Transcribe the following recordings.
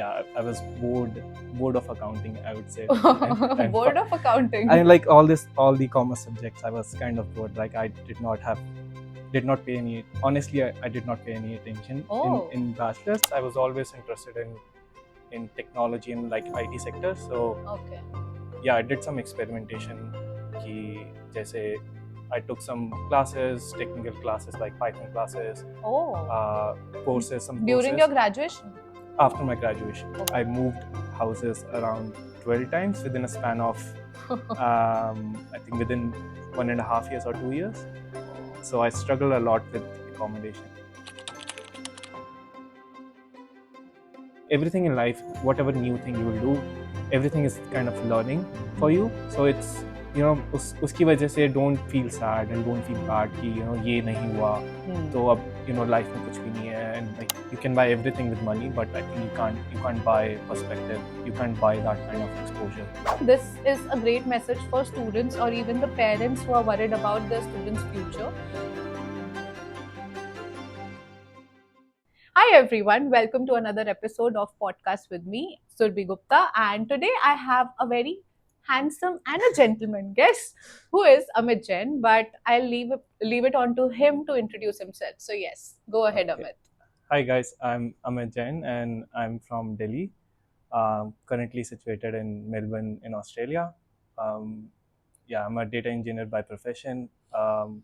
I was bored of accounting, I would say. Bored of accounting. I like all the commerce subjects. I was kind of bored. Like I did not pay any. Honestly, I did not pay any attention in bachelor's. I was always interested in technology and like IT sector. So Okay. yeah, I did some experimentation. कि जैसे I took some classes, technical classes like Python classes, courses, some courses. During your graduation? After my graduation, I moved houses around 12 times within a span of, I think within 1.5 years or 2 years. So I struggle a lot with accommodation. Everything in life, whatever new thing you will do, everything is kind of learning for you. So it's, उसकी वजह से don't feel sad and don't feel bad कि ये नहीं हुआ तो अब life में कुछ भी नहीं है, and like you can buy everything with money, but I think you can't buy perspective, you can't buy that kind of exposure. This is a great message for students or even the parents who are worried about their students' future. Hi everyone, welcome to another episode of Podcast with me, Surbhi Gupta, and today I have a very handsome and a gentleman guest who is Amit Jain, but I'll leave it on to him to introduce himself. So yes, go ahead, Okay. Amit. Hi guys, I'm Amit Jain and I'm from Delhi, currently situated in Melbourne in Australia. I'm a data engineer by profession,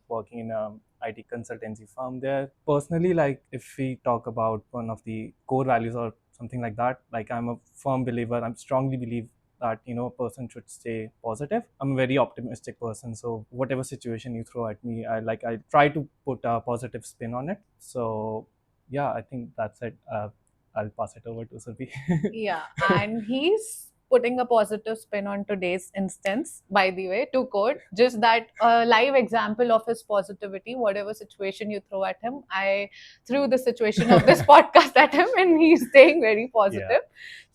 working in a IT consultancy firm there. Personally, like if we talk about one of the core values or something like that, like I'm a firm believer, I strongly believe that a person should stay positive. I'm a very optimistic person, so whatever situation you throw at me, I try to put a positive spin on it. So yeah, I think that's it. I'll pass it over to Surbhi. Yeah, and he's putting a positive spin on today's instance, by the way, to quote, just that live example of his positivity, whatever situation you throw at him, I threw the situation of this podcast at him and he's staying very positive. Yeah.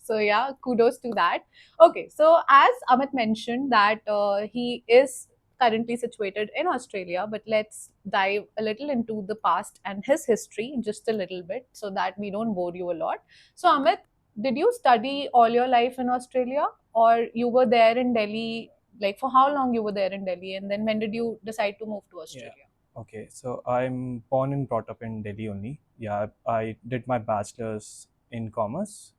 So yeah, kudos to that. Okay, so as Amit mentioned that he is currently situated in Australia, but let's dive a little into the past and his history just a little bit so that we don't bore you a lot. So Amit, did you study all your life in Australia, or you were there in Delhi? Like for how long you were there in Delhi, and then when did you decide to move to Australia? Yeah. Okay, so I'm born and brought up in Delhi only. Yeah, I did my bachelor's in commerce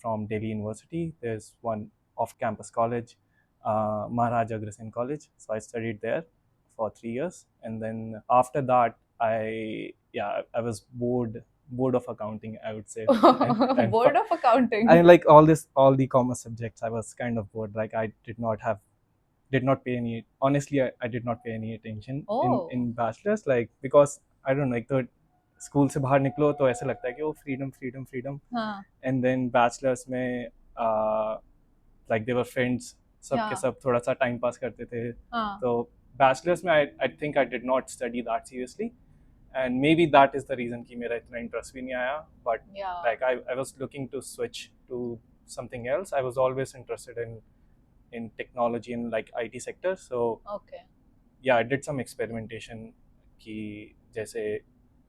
from Delhi University. There's one off-campus college, Maharaja Agrasen College. So I studied there for 3 years, and then after that, I was bored of accounting, I would say. Bored of accounting. I like all the commerce subjects. I was kind of bored. Like I did not pay any, honestly, I did not pay any attention in bachelor's, like because I don't know, like तो school से बाहर निकलो तो ऐसा लगता है कि वो freedom and then bachelor's में like they were friends, सब के सब थोड़ा सा टाइम पास करते थे. तो bachelor's में I think I did not study that seriously, and maybe that is the reason कि मेरा इतना interest भी नहीं आया, but like I was looking to switch to something else. I was always interested in technology and like IT sector. So yeah, I did some experimentation कि जैसे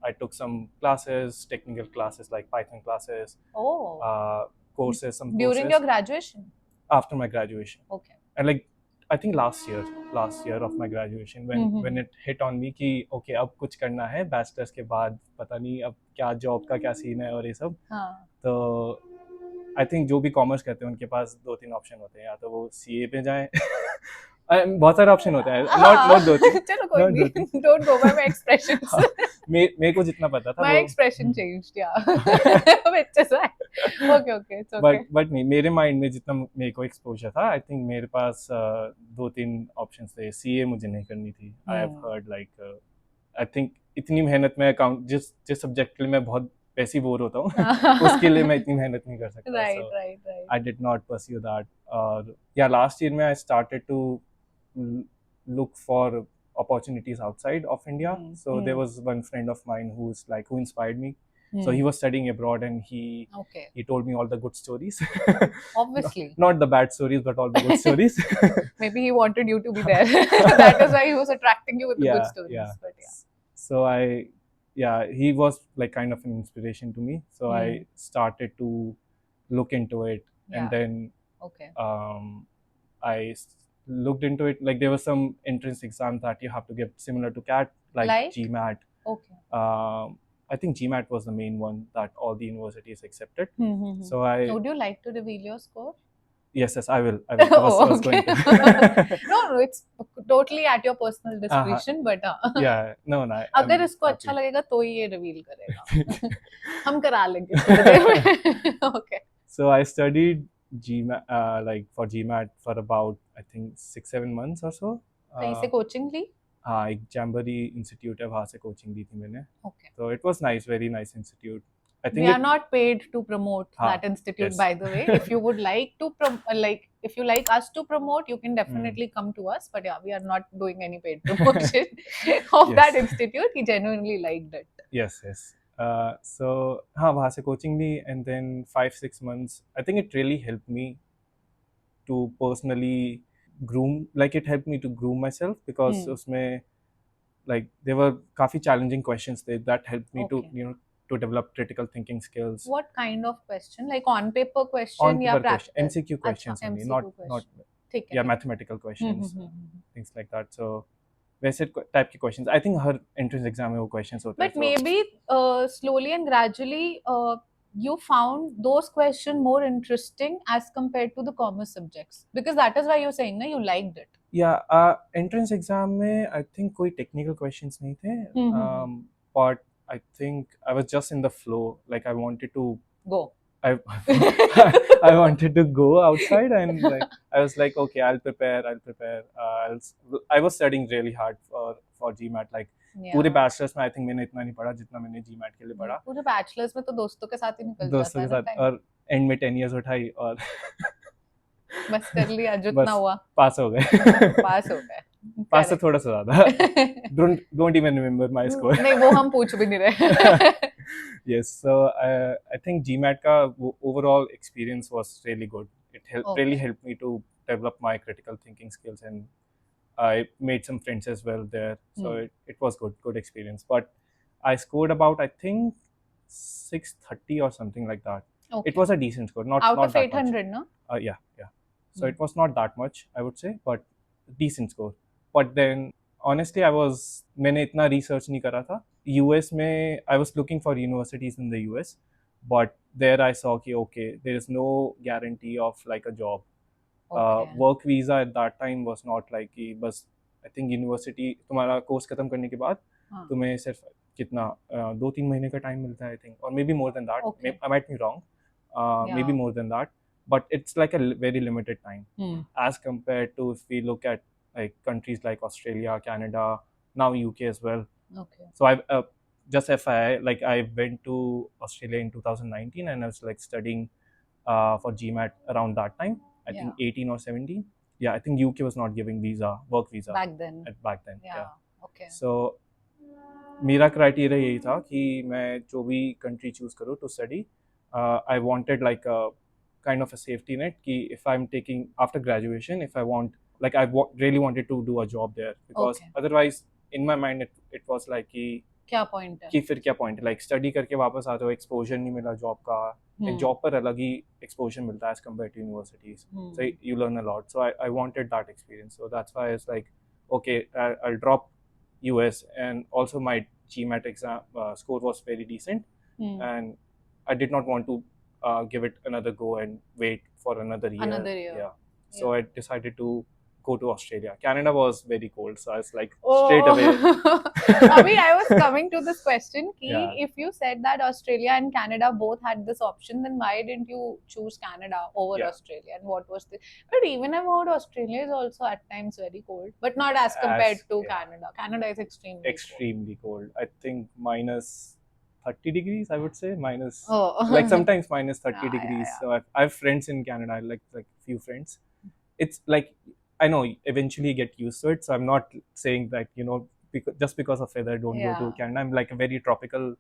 I took some classes, technical classes like Python classes, courses, some courses. During your graduation? After my graduation. Okay. And like I think last year of my graduation when it hit on me कि okay अब कुछ करना है bachelor's के बाद, पता नहीं अब क्या जॉब का क्या सीन है और ये सब. तो आई थिंक जो भी कॉमर्स करते हैं उनके पास 2-3 ऑप्शन होते हैं, या तो वो सीए पे जाएं बहुत सारे ऑप्शन होते हैं, नॉट 2-3. चलो कोई नहीं, don't go by my expressions. मेरे को जितना पता था माय एक्सप्रेशन चेंज्ड, या which is okay it's okay. But नहीं, मेरे माइंड में जितना मेरे को एक्सपोजर था, आई थिंक मेरे पास 2-3 ऑप्शंस थे. सीए मुझे नहीं करनी थी. I have heard like I think इतनी मेहनत में अकाउंट जिस सब्जेक्ट के लिए मैं बहुत वैसे ही बोर होता हूँ उसके लिए मैं इतनी मेहनत नहीं कर सकता. right. I did not pursue that. और last year में I started to look for opportunities outside of India. So there was one friend of mine who inspired me. So he was studying abroad and he told me all the good stories. Obviously. Not the bad stories, but all the good stories. Maybe he wanted you to be there. That is why he was attracting you with the good stories. Yeah. But yeah. So he was like kind of an inspiration to me. So I started to look into it. Yeah. And then Okay. I looked into it. Like there was some entrance exam that you have to give similar to CAT, like GMAT. Okay. I think GMAT was the main one that all the universities accepted. Mm-hmm. So Would you like to reveal your score? yes, I will. I was going to. No, it's totally at your personal discretion, but yeah, no. अगर इसको अच्छा लगेगा तो ही ये reveal करेगा. हम करा लेंगे थोड़ी देर में. Okay. So I studied GMAT, like for GMAT for about I think 6-7 months or so. कहीं से कोचिंग ली? हाँ, एक जैम्बरी इंस्टीट्यूट है, वहाँ से कोचिंग ली थी मैंने. Okay. So it was nice, very nice institute. I think we are not paid to promote that institute, by the way. If you would like to if you like us to promote, you can definitely come to us. But yeah, we are not doing any paid promotion of that institute. He genuinely liked it. Yes. So हाँ, वहाँ से coaching Lee, and then 5-6 months. I think it really helped me to personally groom. Like it helped me to groom myself because उसमें like there were काफी challenging questions that helped me to to develop critical thinking skills. What kind of question? Like on paper question या practical? MCQ questions only, not yeah, mathematical questions, things like that. So वैसे type के questions. I think her entrance exam में वो questions होते हैं. But maybe slowly and gradually you found those questions more interesting as compared to the commerce subjects, because that is why you're saying ना you liked it. Yeah, entrance exam में I think कोई technical questions नहीं थे. But I think I was just in the flow. Like I wanted to go. I wanted to go outside, and like I was like, okay, I'll prepare. I was studying really hard for GMAT. Like पूरे bachelors में I think मैंने इतना नहीं पढ़ा जितना मैंने GMAT के लिए पढ़ा. पूरे बैचलर्स में तो दोस्तों के साथ ही निकल जाता है. दोस्तों के साथ, और एंड में 10 years उठाई और बस कर लिया जितना हुआ. पास हो गए. पास से थोड़ा सा ज्यादा. Don't even remember my score. नहीं, वो हम पूछ भी नहीं रहे. Yes, so I think GMAT का overall experience was really good. It really helped me to develop my critical thinking skills, and I made some friends as well there. So it was good experience. But I scored about I think 630 or something like that. Okay. It was a decent score, not out not of 800, no? Yeah. So it was not that much, I would say, but decent score. But then honestly, मैंने इतना research नहीं करा था. US में I was looking for universities in the US, but there I saw कि okay, there is no guarantee of like a job. Okay. Work visa at that time was not like कि बस I think university तुम्हारा course खत्म करने के बाद तुम्हें सिर्फ कितना 2-3 महीने का टाइम मिलता है I think, or maybe more than that. Okay. I might be wrong. Maybe more than that. But it's like a very limited time as compared to if we look at like countries like Australia, Canada, now UK as well. Okay. So I've just FYI, like I went to Australia in 2019 and I was like studying for GMAT around that time. I think 18 or 17. Yeah, I think UK was not giving work visa back then. Yeah. Okay. So मेरा criteria यही था कि मैं जो भी country choose करूँ to study, I wanted like a kind of a safety net कि if I'm taking after graduation, if I want, like I really wanted to do a job there, because otherwise in my mind it was like कि क्या point है, कि फिर क्या point है, like study करके वापस आते हो, exposure नहीं मिला job का, एक job पर अलग ही exposure मिलता है as compared to universities. So you learn a lot. So I wanted that experience. So that's why it's like, okay, I'll drop US, and also my GMAT exam score was very decent, and I did not want to give it another go and wait for another year. Yeah. So I decided to go to Australia. Canada was very cold, so I was like straight away. Abhi, I was coming to this question. If you said that Australia and Canada both had this option, then why didn't you choose Canada over Australia? And what was the? But even I've heard Australia is also at times very cold, but not as compared to Canada. Canada is extremely cold. I think minus 30 degrees, I would say, minus like sometimes minus 30 degrees. So I have friends in Canada, like few friends. It's like, I know eventually you get used to it. So I'm not saying that, just because of weather, don't go to Canada. I'm like a very tropical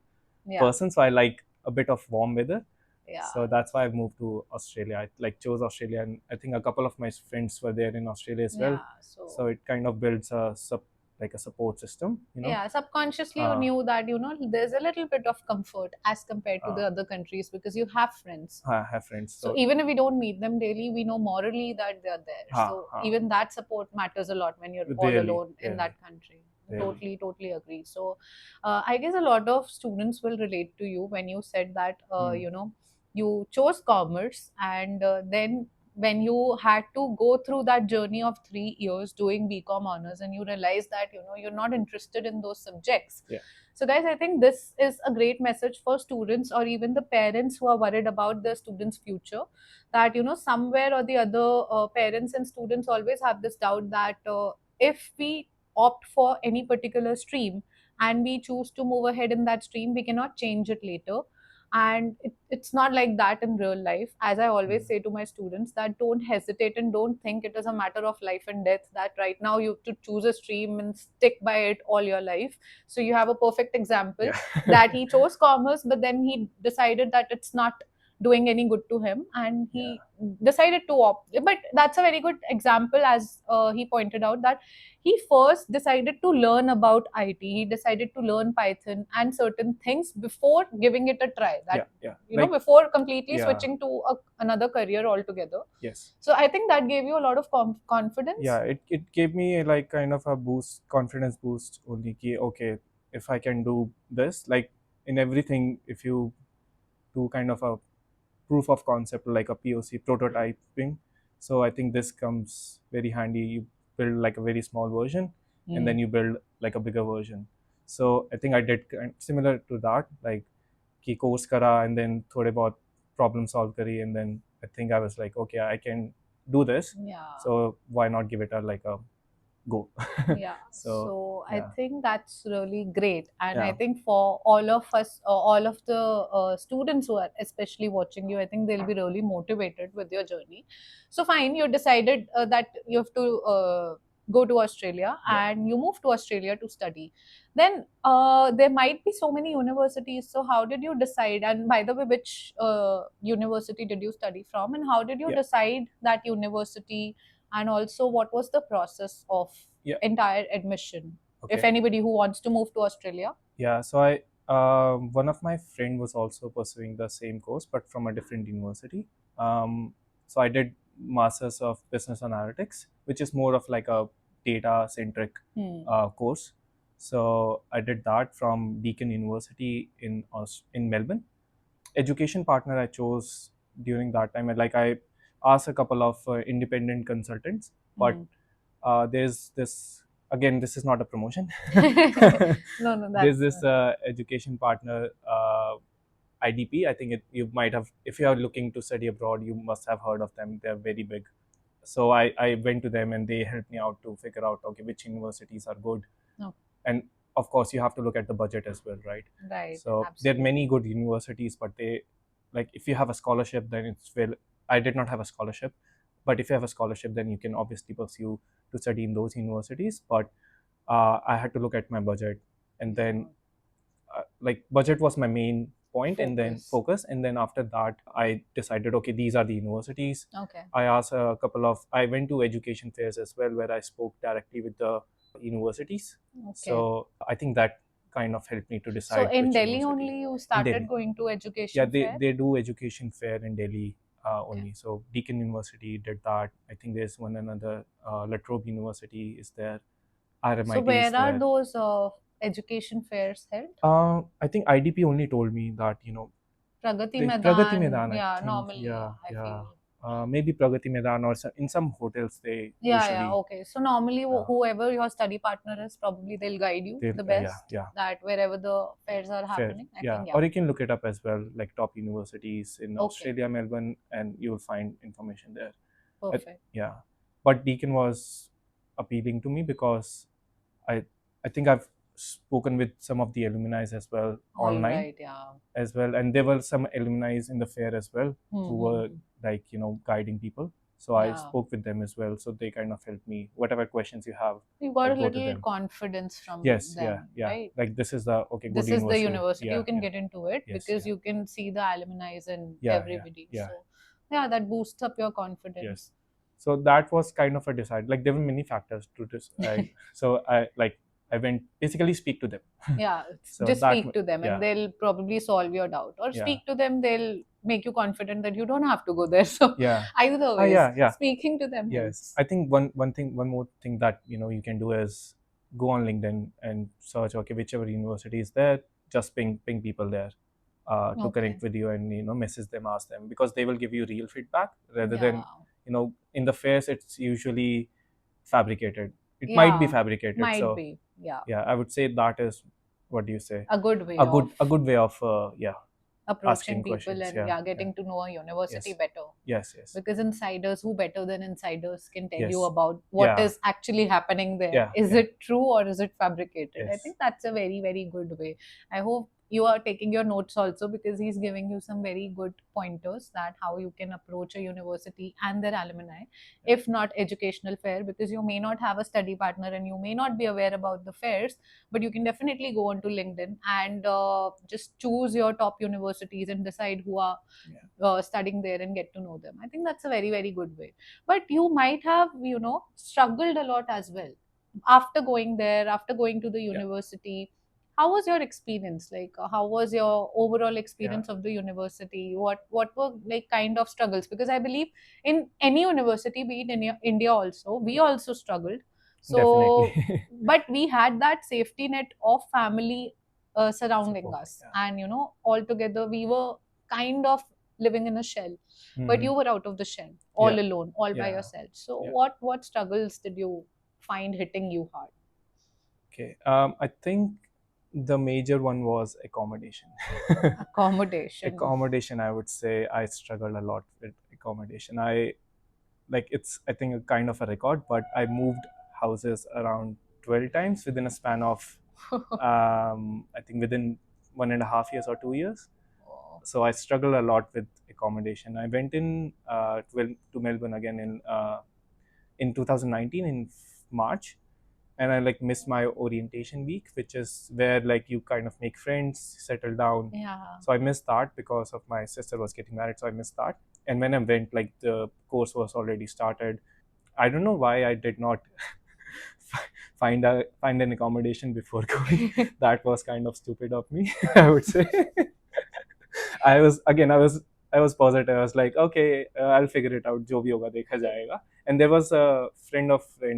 person. So I like a bit of warm weather. Yeah. So that's why I moved to Australia. I chose Australia, and I think a couple of my friends were there in Australia as well. So it kind of builds a like a support system, Yeah, subconsciously you uh, knew that, there's a little bit of comfort as compared to uh, the other countries because you have friends. I have friends. So So even if we don't meet them daily, we know morally that they're there. ha So ha even that support matters a lot when you're all really, alone in really, that country. really. Totally, totally agree. So I guess a lot of students will relate to you when you said that, Hmm. you chose commerce, and then when you had to go through that journey of 3 years doing BCom honors, and you realize that, you're not interested in those subjects. Yeah. So, guys, I think this is a great message for students or even the parents who are worried about their students' future. That, somewhere or the other, parents and students always have this doubt that if we opt for any particular stream and we choose to move ahead in that stream, we cannot change it later. And it's not like that in real life. As I always Hmm. say to my students, that don't hesitate and don't think it is a matter of life and death, that right now you have to choose a stream and stick by it all your life. So you have a perfect example Yeah. that he chose commerce, but then he decided that it's not doing any good to him, and Yeah. he decided to opt. But that's a very good example, as he pointed out, that he first decided to learn about IT. He decided to learn Python and certain things before giving it a try. Yeah. That, Yeah. Like, before completely yeah. switching to another career altogether. Yes. So I think that gave you a lot of confidence. Yeah, it gave me like kind of a boost, confidence boost only. Ki, okay, if I can do this, like in everything, if you do kind of a proof of concept like a POC prototyping, so I think this comes very handy. You build like a very small version, and then Hmm. you build like a bigger version. So I think I did similar to that, like ki course kara and then thode bahut problem solve kari, and then I think I was like, okay, I can do this, Yeah. so why not give it a like a go. Yeah, So so I yeah, think that's really great. And I yeah, think for all of us, all of the students who are especially watching you, I think they'll be really motivated with your journey. So, fine, you decided that you have to go to Australia, yeah. and you moved to Australia to study. Then there might be so many universities. So, how did you decide? And by the way, which university did you study from? And how did you Yeah, decide that university? And also, what was the process of yeah. entire admission if Okay. anybody who wants to move to Australia? Yeah. So I one of my friend was also pursuing the same course, but from a different university. So I did Masters of Business Analytics, which is more of like a data centric Hmm. course. So I did that from Deakin University in Melbourne. Education partner I chose during that time, and like I asked a couple of independent consultants, but Hmm. there's this, again, this is not a promotion. No, no, There's that's this education partner, IDP. I think you might have, if you are looking to study abroad, you must have heard of them. They're very big. So I went to them and they helped me out to figure out, okay, which universities are good. no, And of course, you have to look at the budget as well, right? right, So there are many absolutely. good universities, but they, like, if you have a scholarship, then it's well. I did not have a scholarship, but if you have a scholarship, then you can obviously pursue to study in those universities. But I had to look at my budget, and Yeah, then like budget was my main point, and then focus. focus, and then after that I decided, okay, these are the universities. Okay. I asked a couple of, I went to education fairs as well where I spoke directly with the universities. Okay. So I think that kind of helped me to So decide in which Delhi university. only you In started Delhi, going to yeah, education they fair? they do education fair in Delhi Okay. only. So Deakin University did that. I think there's one another, La Trobe University is there, So RMIT is where are there. those education fairs held? I think IDP only told me that, Pragati the Pragati Maidan. Maidan, I Yeah, think. normally, Yeah, yeah, I yeah. feel. Maybe Pragati Maidan, or in some hotels they Yeah, yeah, usually, okay. So normally, uh, whoever your study partner is, probably they'll guide you they the yeah, best, yeah, that wherever the fairs are fair, happening. I yeah. think, yeah. Or you can look it up as well, like top universities in Okay, Australia, Melbourne, and you will find information there. perfect. Yeah, but Deakin was appealing to me because I I think I've spoken with some of the alumni as well All online right, yeah. as well, and there were some alumni in the fair as well who were Mm-hmm. like, guiding people. So I Yeah. spoke with them as well, so they kind of helped me. Whatever questions you have, You got a like, go to little them. confidence from Yes, yeah, them, yeah. right? Like, this is the, okay, good This is the university. university. Yeah, You can yeah. get into it Yes, because yeah, you can see the alumni and yeah, yeah, everybody. yeah. So, yeah, that boosts up your confidence. Yes. So that was kind of a decide. Like, there were many factors to this. So I like I went basically speak to them. Yeah, So just that speak to them and yeah, they'll probably solve your doubt. Or yeah, speak to them, they'll make you confident that you don't have to go there. So yeah. either Ah, ways, yeah, yeah. speaking to them Yes, helps. I think one more thing that you can do is go on LinkedIn and search, okay, whichever university is there, just ping people there to Okay. connect with you, and message them, ask them, because they will give you real feedback rather Yeah. than in the fairs it's usually fabricated. It might be Yeah. fabricated. Might So be. Yeah. yeah, I would say that is, what do you say, A good way of a good way of yeah, approaching asking people questions. and Yeah, yeah, yeah. getting to know a university Yes, better. yes, yes, Because insiders, who better than insiders can tell you yes. about what Yeah, is actually happening there? yeah, Is yeah. it true or is it fabricated? I Yes, think that's a very, very good way. I hope you are taking your notes also, because he's giving you some very good pointers that how you can approach a university and their alumni, if not educational fair, because you may not have a study partner and you may not be aware about the fairs, but you can definitely go onto LinkedIn and just choose your top universities and decide who are yeah, studying there and get to know them. I think that's a very, very good way. But you might have, struggled a lot as well after going there, after going to the yeah, university. How was your experience? Like, how was your overall yeah. experience of the university? What were like kind of struggles? Because I believe in any university, be it in India also, we also struggled. Definitely. So, but we had that safety net of family surrounding Supporting. us, Yeah. and altogether we were kind of living in a shell, but Mm-hmm. you were out of the shell all Yeah, alone, all by yeah, yourself. So yeah. what struggles did you find hitting you hard? Okay. I think the major one was accommodation. Accommodation. Accommodation, I would say I struggled a lot with accommodation. It's, I think, a kind of a record, but I moved houses around 12 times within a span of, I think, within 1.5 years or 2 years. Oh, So I struggled a lot with accommodation. I went in to Melbourne again in 2019 in March, and I like missed my orientation week, which is where like you kind of make friends, settle down. yeah. So I missed that because of my sister was getting married, so I missed that. And when I went, like the course was already started. I don't know why I did not find an accommodation before going. That was kind of stupid of me, I would say. I was positive. I was like, okay, I'll figure it out. जो भी होगा देखा जाएगा. And there was a friend,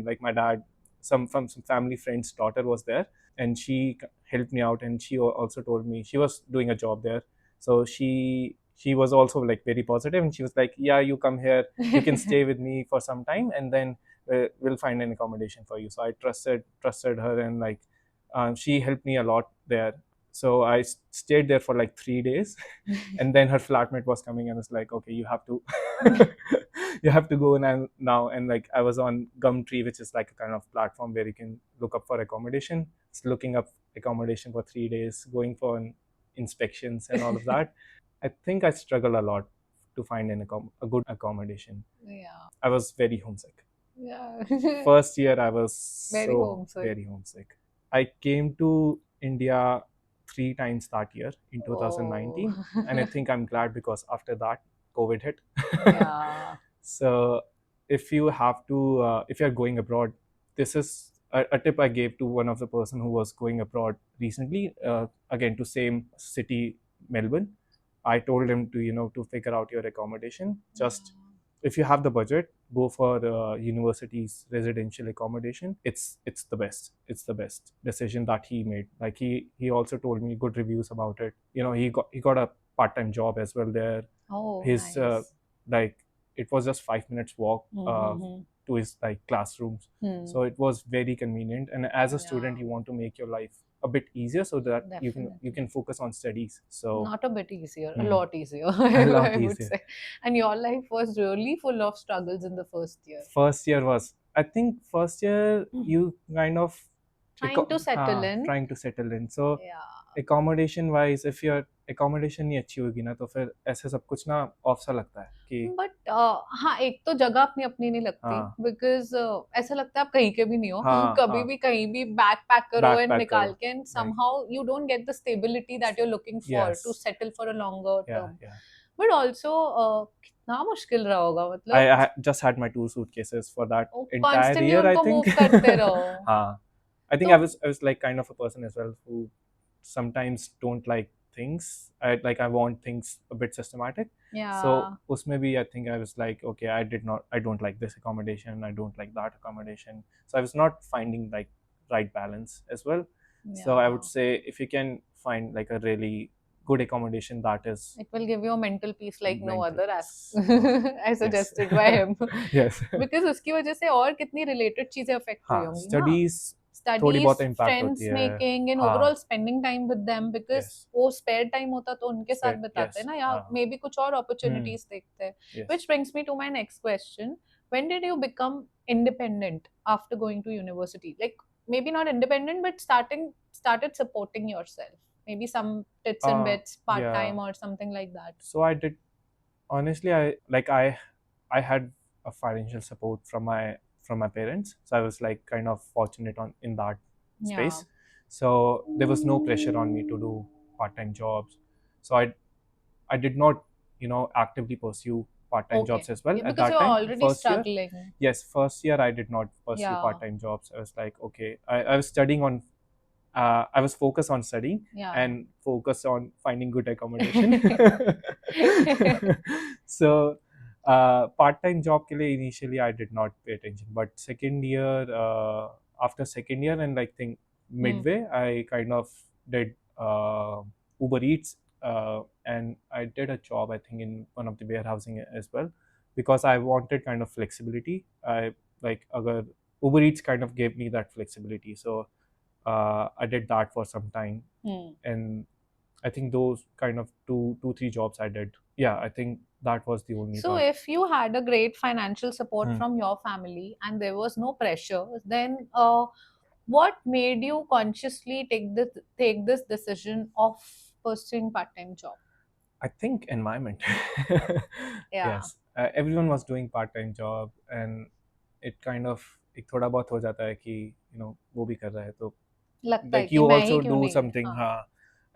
like my dad, some family friend's daughter was there, and she helped me out, and she also told me she was doing a job there. So she was also like very positive, and she was like, yeah, you come here, you can stay with me for some time, and then we'll find an accommodation for you. So I trusted her, and like she helped me a lot there. So I stayed there for like 3 days, and then her flatmate was coming and was like, okay, you have to you have to go now. And like I was on Gumtree, which is like a kind of platform where you can look up for accommodation. It's looking up accommodation for 3 days, going for inspections and all of that. I think I struggle a lot to find a good accommodation. Yeah. I was very homesick. Yeah. First year I was Very so homesick. very homesick. I came to India 3 times that year in Oh. 2019, and I think I'm glad, because after that COVID hit. Yeah. So if you're going abroad, this is a tip I gave to one of the person who was going abroad recently, again to same city, Melbourne. I told him to to figure out your accommodation. Just if you have the budget, go for university's residential accommodation. It's the best. It's the best decision that he made. Like he also told me good reviews about it. He got a part-time job as well there. Oh, His nice. like it was just 5 minutes walk Mm-hmm. to his like classrooms. Hmm. So it was very convenient, and as a student Yeah, you want to make your life a bit easier so that you definitely. can focus on studies. So Not a bit easier, a hmm, lot easier, a lot I would easier. say. And your life was really full of struggles in the first year. First year was, I think first year Mm. you kind of Trying to settle in. trying to settle in. So Yeah. accommodation wise, if your accommodation नहीं अच्छी होगी ना, तो फिर ऐसे सब कुछ ना ऑफ सा लगता है कि बट हाँ, एक तो जगह अपनी अपनी नहीं लगती, हाँ, बिकॉज ऐसा लगता है आप कहीं के भी नहीं हो, हाँ, कभी हाँ, भी कहीं भी बैक पैक करो एंड बैकपैक निकाल करो, के, and right, somehow you don't get the stability that you are looking for to yes, settle for a longer या टर्म. या बट ऑल्सो कितना मुश्किल रहा होगा, I, मतलब I just had my 2 suitcases for that entire constantly year, I उनको move think. करते रहो. हाँ, I think So I was like kind of a person as well who sometimes don't like things. I want things a bit systematic. So yeah, usme bhi I think I was like, okay, I don't like this accommodation, I don't like that accommodation. So I was not finding like right balance as well. So I would yeah. say if you can find like a really good accommodation that is It will give you a mental peace like no mental other, as peace. Oh, as yes. suggested by him. Yes. Because उसकी वजह से और कितनी related चीजें affect हुई हाँ, होंगी ना. स्टडीज थोड़ी Studies, बहुत इम्पैक्ट होती friends है. making, and हाँ. overall spending time with them, because Yes. वो spare time होता तो उनके साथ Spare. बिताते Yes. ना, या हाँ. maybe कुछ और Hmm. opportunities देखते. Yes. Which brings me to my next question. When did you become independent after going to university? Like maybe not independent, but started supporting yourself. Maybe some tits and bits, part Yeah. time or something like that. So I did honestly. I had a financial support from my parents. So I was like kind of fortunate on in that Yeah. space. So there was no pressure on me to do part time jobs. So I did not actively pursue part time Okay. jobs as well Yeah, at because that you're time. already First year. struggling. Yes, first year I did not pursue Yeah. part time jobs. I was like, okay, I was studying on. I was focused on studying Yeah. and focused on finding good accommodation. So, part time job ke liye initially I did not pay attention, but second year, after second year and like think Hmm. midway, I kind of did Uber Eats, and I did a job I think in one of the warehousing as well, because I wanted kind of flexibility. I like agar Uber Eats kind of gave me that flexibility, so I did that for some time, Hmm. and I think those kind of two three jobs I did. Yeah, I think that was the only So, part. if you had a great financial support Hmm. from your family and there was no pressure, then what made you consciously take this decision of pursuing part-time job? I think environment. Yeah, Yes, everyone was doing part time job, and it kind of एक थोड़ा बहुत हो जाता है कि वो भी कर रहा है तो लगता है like कि you मैं ही also क्यों do नहीं. something, हाँ.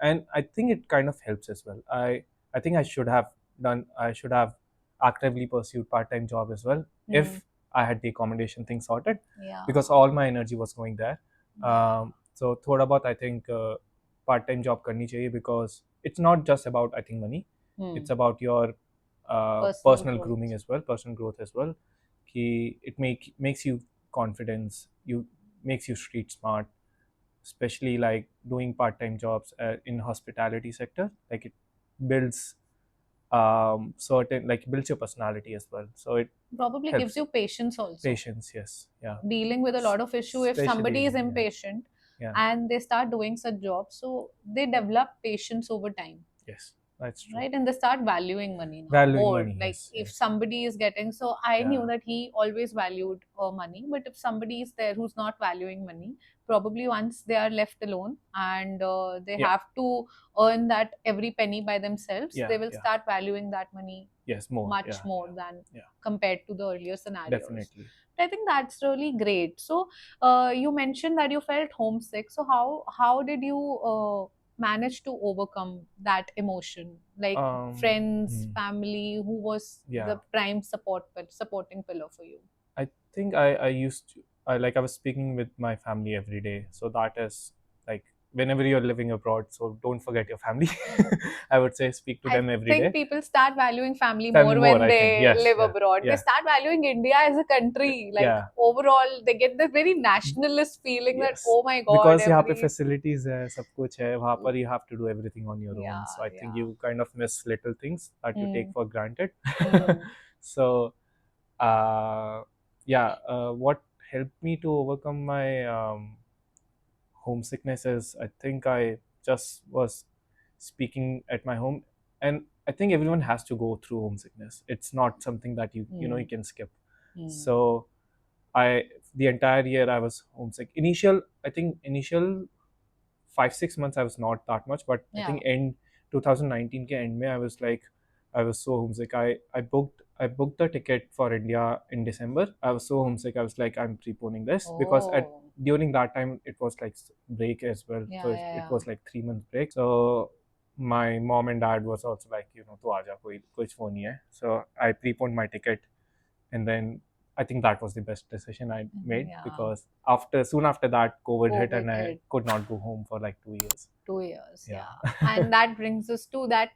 and I think it kind of helps as well. I think I should have actively pursued part time job as well if Hmm. I had the accommodation thing sorted, Yeah. because all my energy was going there. Yeah. So थोड़ा बहुत I think part time job करनी चाहिए, because it's not just about I think money, Hmm. it's about your Personal personal growth. grooming as well, personal growth as well. कि makes you confidence, you makes you street smart, especially like doing part-time jobs in hospitality sector. Like it builds certain, like builds your personality as well, so it Probably gives helps. you patience also. Patience, yes. Yeah. Dealing with a lot of issue, if Especially, somebody is yeah. impatient Yeah. and they start doing such jobs, so they develop patience over time, Yes, that's true. right? And they start valuing money now Valuing more. money, Like yes, if yes. somebody is getting, so I Yeah. knew that he always valued money, but if somebody is there who's not valuing money, probably once they are left alone and they Yeah. have to earn that every penny by themselves, Yeah. they will Yeah. start valuing that money Yes, more. much Yeah. more Yeah. than Yeah. compared to the earlier scenarios. Definitely. I think that's really great. So, you mentioned that you felt homesick. So, how did you manage to overcome that emotion? Like friends, Hmm. family, who was Yeah. the prime supporting pillar for you? I think I used to, I was speaking with my family every day. So that is like whenever you're living abroad, so don't forget your family. I would say speak to I them every think day. people start valuing family Family more more, when I think. they Yes, live yeah, abroad. They yeah, start valuing India as a country. Like yeah. overall, they get this very nationalist feeling that, Yes, oh my God, because यहाँ पे every. facilities है, सब कुछ है, वहाँ पर you have to do everything on your own. Yeah, So I think yeah. you kind of miss little things that you take Hmm. for granted. Hmm. So yeah, what helped me to overcome my homesickness is I think I just was speaking at my home, and I think everyone has to go through homesickness. It's not something that you Hmm. can skip. Hmm. So I the entire year I was homesick. Initial 5 6 months I was not that much, but I Yeah. think end 2019 ke end mein I was like I was so homesick. I booked the ticket for India in December. I was so homesick. I was like I'm preponing this because at Oh. during that time it was like break as well. Yeah, So yeah, it yeah. was like 3 months break. So my mom and dad was also like, tu aaja, koi phone nahi hai. So I preponed my ticket, and then I think that was the best decision I made, Yeah. because soon after that, COVID hit, and I COVID. could not go home for like 2 years. 2 years, Yeah. yeah. And that brings us to that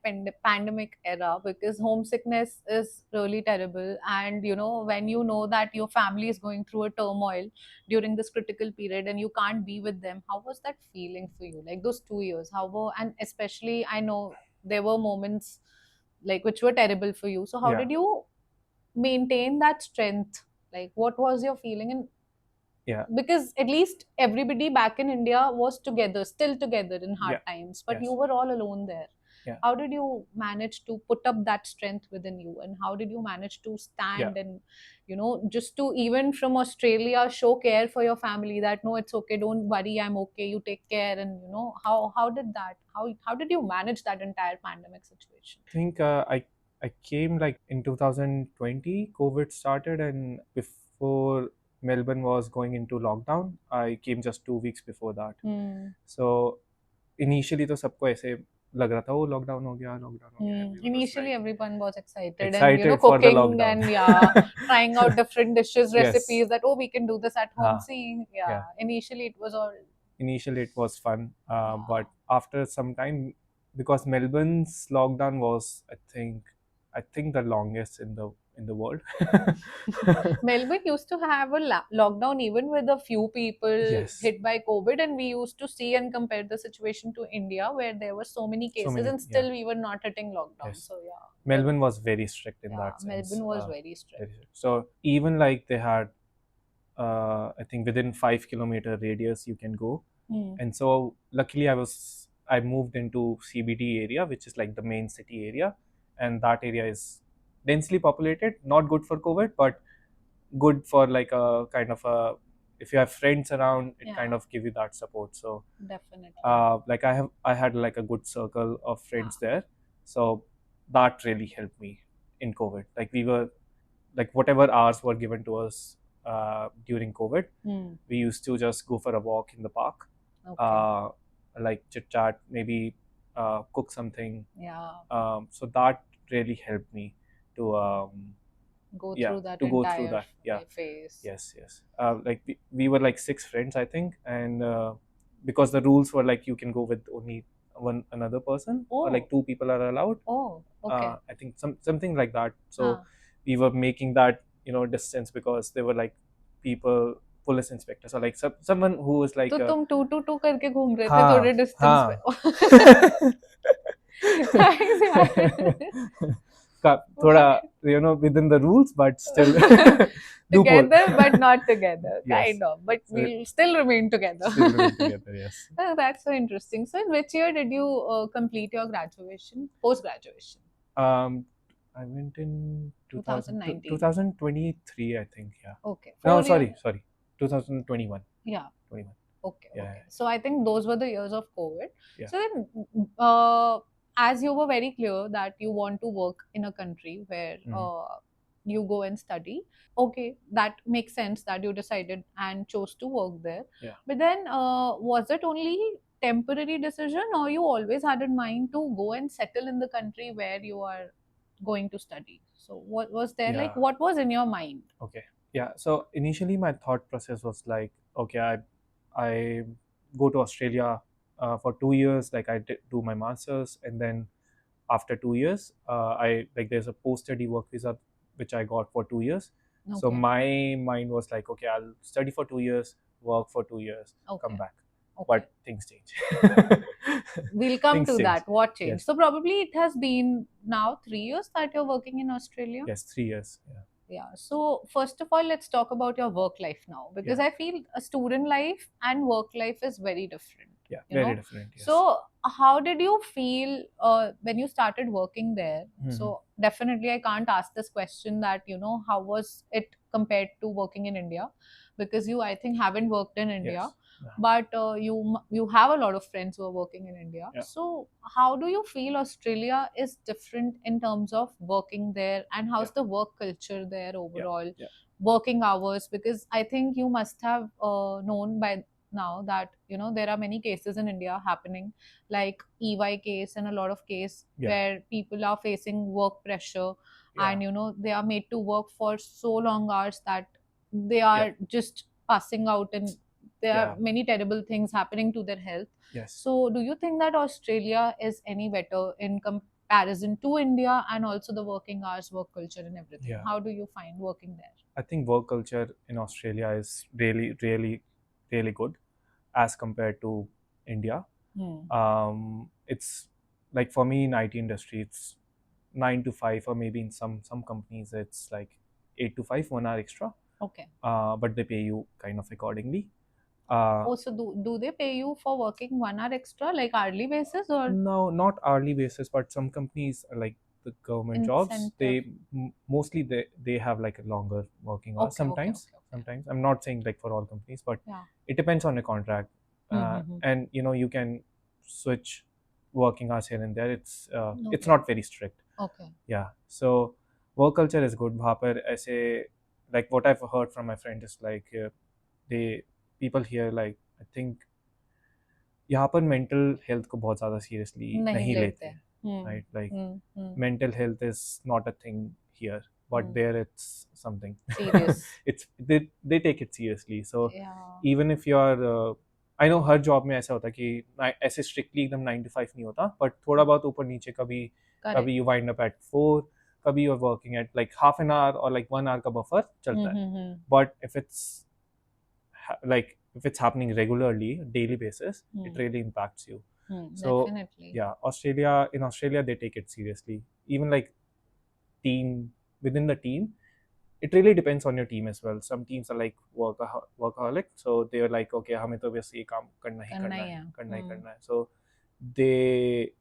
pandemic era, because homesickness is really terrible. And when you know that your family is going through a turmoil during this critical period and you can't be with them, how was that feeling for you? Like those 2 years, and especially I know there were moments like which were terrible for you. So how Yeah. did you maintain that strength? Like what was your feeling? And Yeah. because at least everybody back in India was together, still together in hard Yeah. times, but Yes. you were all alone there. Yeah. How did you manage to put up that strength within you, and how did you manage to stand Yeah. and just to, even from Australia, show care for your family, that no, it's okay, don't worry, I'm okay, you take care? And how did you manage that entire pandemic situation? I think I came like in 2020. COVID started, and before Melbourne was going into lockdown, I came just 2 weeks before that. So initially तो सबको ऐसे लग रहा था, वो lockdown हो गया, lockdown हो गया. Everyone was Initially, like everyone was excited and excited for the cooking lockdown. and yeah, trying out different dishes, Yes. recipes, that oh, we can do this at home. हाँ. See, yeah. Yeah. Initially, it was all. Initially it was fun, Yeah. but after some time, because Melbourne's lockdown was, I think the longest in the world. Melbourne used to have a lockdown even with a few people Yes. hit by COVID, and we used to see and compare the situation to India, where there were so many cases many, and still yeah. we were not hitting lockdown. Yes. So yeah, Melbourne was very strict in yeah, that sense. Melbourne was very strict. Very strict. So even like they had, I think within 5 kilometer radius you can go. And so luckily I moved into CBD area, which is like the main city area, and that area is densely populated, not good for COVID, but good for like a kind of a, if you have friends around, it Yeah. kind of give you that support. So Definitely. like I had like a good circle of friends there, so that really helped me in COVID. Like we were like, whatever hours were given to us during COVID, we used to just go for a walk in the park. Okay. Like chit chat, maybe cook something. Yeah. So that really helped me to Go yeah, through that to go entire through that. Yeah. phase. Yes. Like we were like 6 friends, I think, and because the rules were like you can go with only one another person, or Oh. like 2 people are allowed. Oh, okay. I think something like that. So we were making that distance, because there were like people, police inspectors, or like someone who was like तो तुम 2-2 करके घूम रहे थे हाँ, थोड़े distance पे. Thanks, यार. थोड़ा within the rules, but still Together but not together. Yes. Kind of, but So we'll still remain together. still remain together. Yes. Oh, that's so interesting. So in which year did you complete your graduation, post graduation? I went in 2019. 2023, I think. Yeah. Okay. No, 4 sorry, years. 2021. Yeah. 21. Okay. Yeah. Okay. So I think those were the years of COVID. Yeah. So then, as you were very clear that you want to work in a country where you go and study, okay, that makes sense that you decided and chose to work there. Yeah. But then, was it only temporary decision, or you always had in mind to go and settle in the country where you are going to study? So what was there? Yeah. Like, what was in your mind? Okay. Yeah. So initially, my thought process was like, okay, I go to Australia for 2 years. Like I do my masters, and then after 2 years, I like there's a post-study work visa which I got for 2 years. So Okay. my mind was like, okay, I'll study for 2 years, work for 2 years, Okay. come back. Okay. But things change. We'll come Things to change. that. What changed? Yes. So probably it has been now 3 years that you're working in Australia. Yes, 3 years. Yeah. Yeah. So first of all, let's talk about your work life now, because Yeah. I feel a student life and work life is very different. Yeah, you very know? different. Yes. So how did you feel when you started working there? So definitely I can't ask this question that how was it compared to working in India, because you, I think, haven't worked in India. Yes. Yeah. But you have a lot of friends who are working in India. Yeah. So how do you feel Australia is different in terms of working there, and how's Yeah. the work culture there overall? Yeah. Working hours, because I think you must have known by now that there are many cases in India happening, like EY case and a lot of case Yeah. where people are facing work pressure, and they are made to work for so long hours that they Yeah. are just passing out, and there Yeah. are many terrible things happening to their health. Yes. So do you think that Australia is any better in comparison to India, and also the working hours, work culture, and everything? Yeah. How do you find working there? I think work culture in Australia is really, really, really good as compared to India. It's like for me in IT industry, it's 9 to 5, or maybe in some companies it's like 8 to 5, 1 hour extra. Okay. But they pay you kind of accordingly. Oh, so do they pay you for working 1 hour extra, like hourly basis, or No, not hourly basis, but some companies like the government jobs, incentive? mostly they have like a longer working hours. Okay, okay, Sometimes, okay, okay. sometimes I'm not saying like for all companies, but Yeah. it depends on the contract. Mm-hmm. And you can switch working hours here and there. It's Okay. not very strict. Okay. Yeah. So work culture is good. वहाँ पर ऐसे like what I've heard from my friend is like they people here like I think यहाँ पर mental health को बहुत ज़्यादा seriously नहीं नहीं लेते लेते हैं। हैं, right? Like hmm. mental health is not a thing here, but Hmm. there it's something Serious. it's they take it seriously. So Yeah. even if you are I know her job में ऐसा होता है कि ऐसे strictly एकदम 9 to 5 नहीं होता, but थोड़ा बहुत ऊपर नीचे कभी Correct. कभी यू वाइंड अप एट 4, कभी you are working at like half an hour or like 1 hour का बफर चलता है. Mm-hmm. But if it's like if it's happening regularly, daily basis, it really impacts you. So Definitely. yeah, in Australia they take it seriously. Even like within the team, it really depends on your team as well. Some teams are like workaholic, so they're like, okay, हमें तो बस ये काम करना ही करना करना ही है, है। करना ही करना है. So they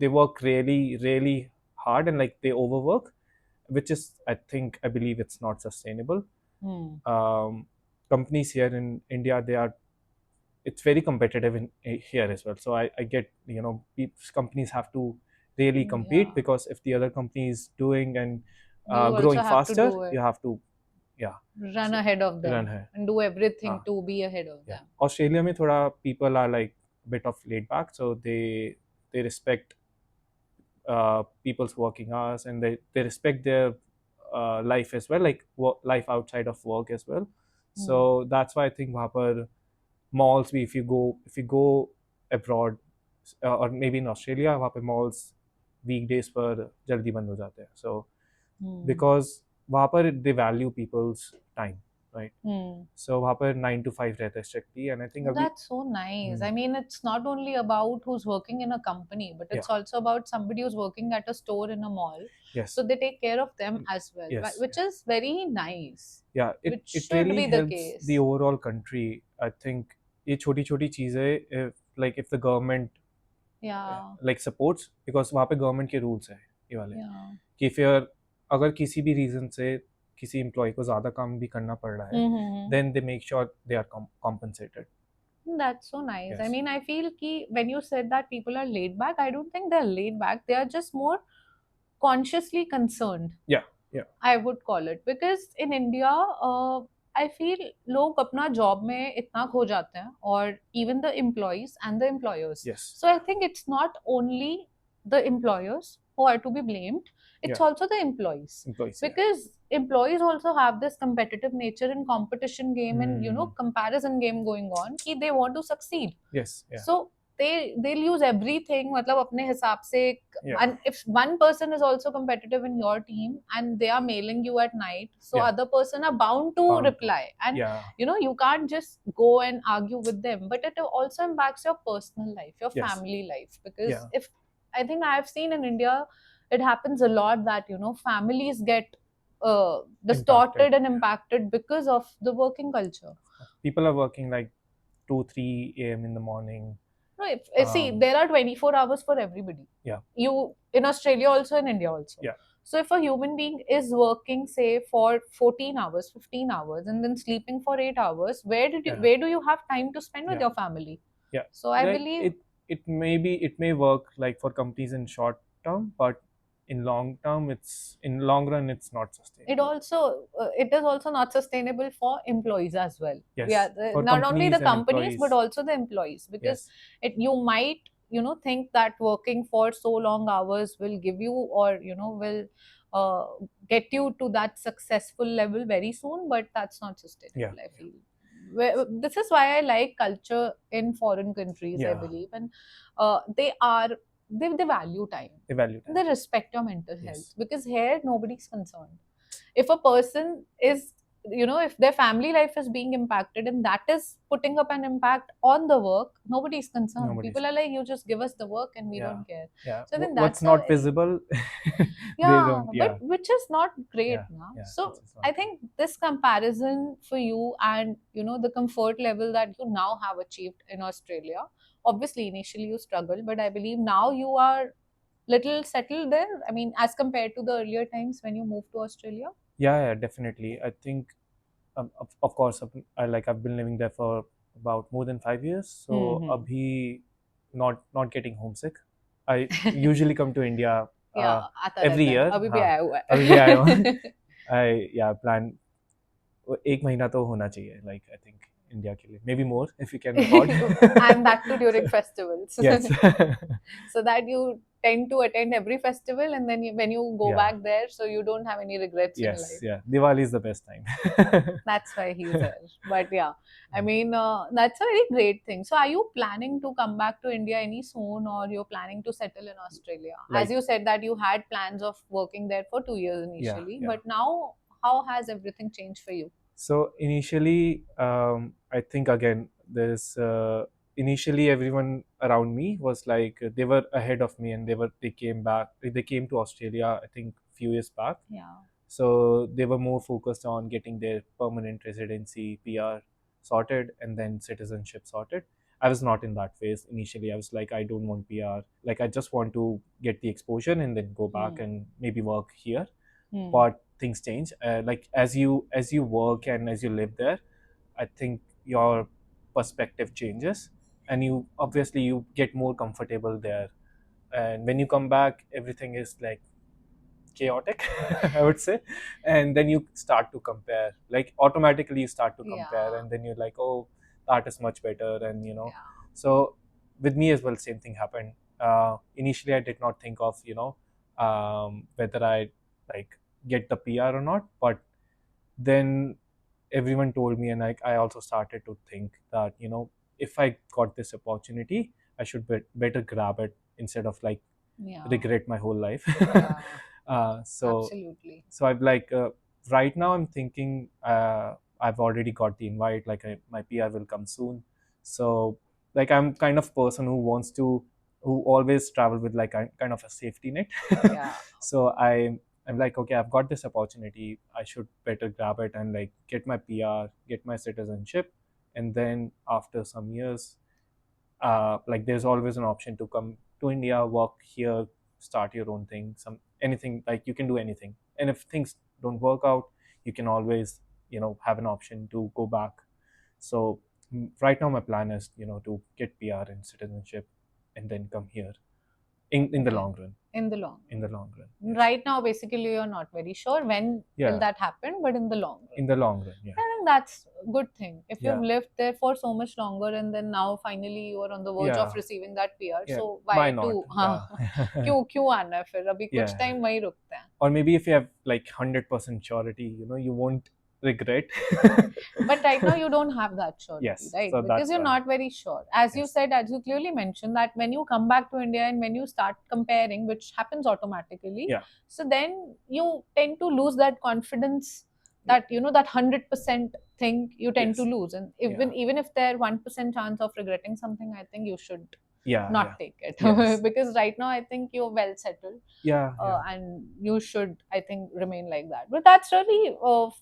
they work really really hard, and like they overwork, which is I believe it's not sustainable. Companies here in India, it's very competitive here as well. So I get, companies have to really compete, Yeah. because if the other company is doing and You also growing have to faster, do it. you have to Run so ahead of them run ahead. and do everything हाँ. to be ahead of them. Australia में थोड़ा people are like a bit of laid back, so they respect people's working hours, and they respect their life as well, like life outside of work as well. So that's why I think वहाँ पर malls भी, if you go abroad, or maybe in Australia, वहाँ पे malls weekdays पर जल्दी बंद हो जाते हैं. So because वहाँ पर they value people's time, right? So वहाँ पर 9 to 5 रहता है strictly, and I think अभी That's so nice. I mean, it's not only about who's working in a company, but it's also about somebody who's working at a store in a mall. yes, So they take care of them as well, yes, which is very nice. yeah, Which it should really be the helps case. the overall country. I think ये छोटी छोटी चीजें, if the government Yeah. like supports, because वहाँ पे government के rules हैं ये वाले, Yeah. कि फिर अगर किसी भी रीजन से किसी एम्प्लॉय को ज्यादा काम भी करना पड़ रहा है, then they make sure they are compensated. That's so nice. Yes. I mean, I feel ki when you said that people are laid back, I don't think they're laid back. They are just more consciously concerned. Yeah, yeah. I would call it, because in India, I feel लोग अपना job में इतना खो जाते हैं, और even the employees and the employers. Yes. So I think it's not only the employers who are to be blamed, it's also the employees. Because employees also have this competitive nature and competition game and comparison game going on कि they want to succeed. Yes. Yeah. So they'll use everything मतलब अपने हिसाब से, and if one person is also competitive in your team and they are mailing you at night, so other person are bound to reply, and you can't just go and argue with them, but it also impacts your personal life, your family life, because if I think I have seen in India it happens a lot that families get distorted and impacted because of the working culture. People are working like 2-3 a.m. in the morning. No, see, there are 24 hours for everybody. Yeah. You in Australia also, in India also. Yeah. So if a human being is working, say, for 14 hours, 15 hours, and then sleeping for 8 hours, where do you have time to spend with your family? Yeah. So I believe it may work like for companies in short term, but in long run it's not sustainable. It is also not sustainable for employees as well. Yes. Yeah, not only the companies but also the employees, because you might think that working for so long hours will give you, or will uh, get you to that successful level very soon, but that's not Yeah. sustainable, I feel. This is why I like culture in foreign countries, I Yeah. believe. And they value time, Evaluate. they respect your mental health, Yes. because here nobody's concerned. If a person is, if their family life is being impacted and that is putting up an impact on the work, nobody's concerned. Nobody's. People are like, you just give us the work and we Yeah. don't care. Yeah. So I think What's that's a not very, visible, they yeah, don't. but Yeah. which is not great Yeah. now. Yeah. So Which is not I good. think this comparison for you, and the comfort level that you now have achieved in Australia, obviously initially you struggled, but I believe now you are little settled there, I mean, as compared to the earlier times when you moved to Australia. Yeah. Yeah. Definitely. I think, of course, I've been living there for about more than 5 years. So, Hmm. abhi not getting homesick. I usually come to India या आता every रहता है, year. अभी भी हाँ, आया हुआ अभी भी आया हूँ. है. I yeah plan 1 महीना तो होना चाहिए. Like I think India के लिए maybe more if you can afford. And that too during festivals. Yes. So that you tend to attend every festival, and then when you go Yeah. back there, so you don't have any regrets in Yes. life. Yeah. Diwali is the best time. That's why he's here. But yeah, I mean, that's a very great thing. So, are you planning to come back to India any soon, or you're planning to settle in Australia? As Like you said that you had plans of working there for 2 years yeah. initially, Yeah. but now how has everything changed for you? So initially, I think again, there's initially everyone around me was like they were ahead of me, and they came back. They came to Australia, I think, few years back. Yeah. So they were more focused on getting their permanent residency (PR) sorted and then citizenship sorted. I was not in that phase initially. I was like, I don't want PR. Like I just want to get the exposure and then go back and maybe work here. But things change. Like as you work and as you live there, I think your perspective changes, and you get more comfortable there. And when you come back, everything is like chaotic, I would say. And then you start to compare, like automatically you start to compare, Yeah. and then you're like, oh, that is much better. And Yeah. so with me as well, same thing happened. Initially I did not think of whether I like get the PR or not, but then everyone told me, and I also started to think that if I got this opportunity, I should better grab it instead of like Yeah. regret my whole life. Yeah. So Absolutely. I've like right now I'm thinking I've already got the invite. Like my PR will come soon. So like I'm kind of person who always travel with like a kind of a safety net. Yeah. So I'm like, okay, I've got this opportunity. I should better grab it and like get my PR, get my citizenship, and then after some years, like there's always an option to come to India, work here, start your own thing, anything, like you can do anything. And if things don't work out, you can always have an option to go back. So right now my plan is to get PR and citizenship and then come here in the Okay. long run. In the long In run. the long run, yes. Right now, basically, you're not very sure when will Yeah, that happen, but in the long run. in the long run, yeah. I think that's a good thing. If Yeah. you've lived there for so much longer and then now finally you are on the verge of Yeah. receiving that PR, Yeah, so why why not? to हाँ Yeah. क्यों आना है फिर अभी कुछ Yeah. Time वहीं रुकते हैं. Or maybe if you have like 100% surety, you won't regret. But right now you don't have that surety, Yes, right? so Because that's you're why. not very sure. As you Yes. said, as you clearly mentioned, that when you come back to India and when you start comparing, which happens automatically, Yeah. so then you tend to lose that confidence, that that 100% thing you tend to Yes. lose. And even if there 1% chance of regretting something, I think you should Yeah. not Yeah. take it. Yes. Because right now I think you're well settled, Yeah. Yeah. and you should, I think, remain like that. But that's really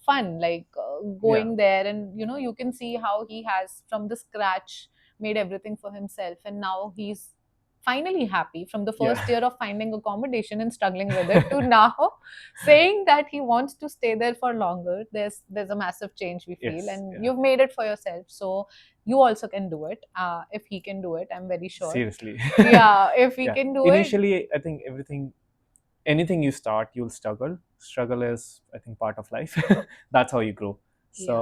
fun, like going there, and you can see how he has from the scratch made everything for himself, and now he's finally happy from the first Yeah. year of finding accommodation and struggling with it to now saying that he wants to stay there for longer. There's a massive change, we feel. Yes. And Yeah. you've made it for yourself, so you also can do it. If he can do it, I'm very sure. Seriously. Yeah, if he Yeah. can do it. Initially, I think anything you start, you'll struggle. Struggle is, I think, part of life. That's how you grow. So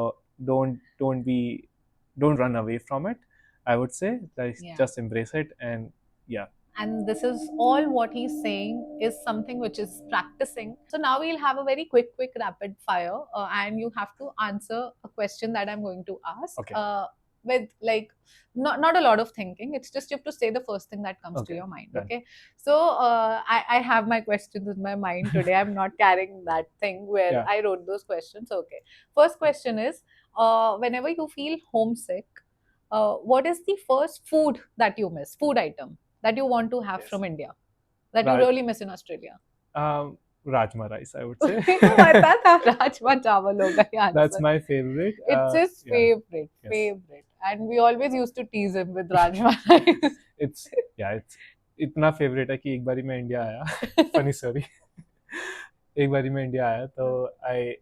don't run away from it. I would say, like, Yeah. just embrace it and Yeah. And this is all what he's saying is something which is practicing. So now we'll have a very quick rapid fire, and you have to answer a question that I'm going to ask, Okay. with like not a lot of thinking. It's just you have to say the first thing that comes to Okay. your mind. Done. Okay. So I have my questions in my mind today. I'm not carrying that thing where Yeah. I wrote those questions. Okay. First question is, whenever you feel homesick, what is the first food that you miss, food item that you want to have Yes. from India that you Raj- really miss in Australia? Rajma rice, I would say. तो पता था राजमा चावल होगा ये That's answer. my favorite. It's his Yeah. favorite, Yes. favorite, and we always used to tease him with rajma rice. It's इतना favourite है कि एक बारी मैं इंडिया आया फनी स्टोरी एक बारी मैं इंडिया आया तो I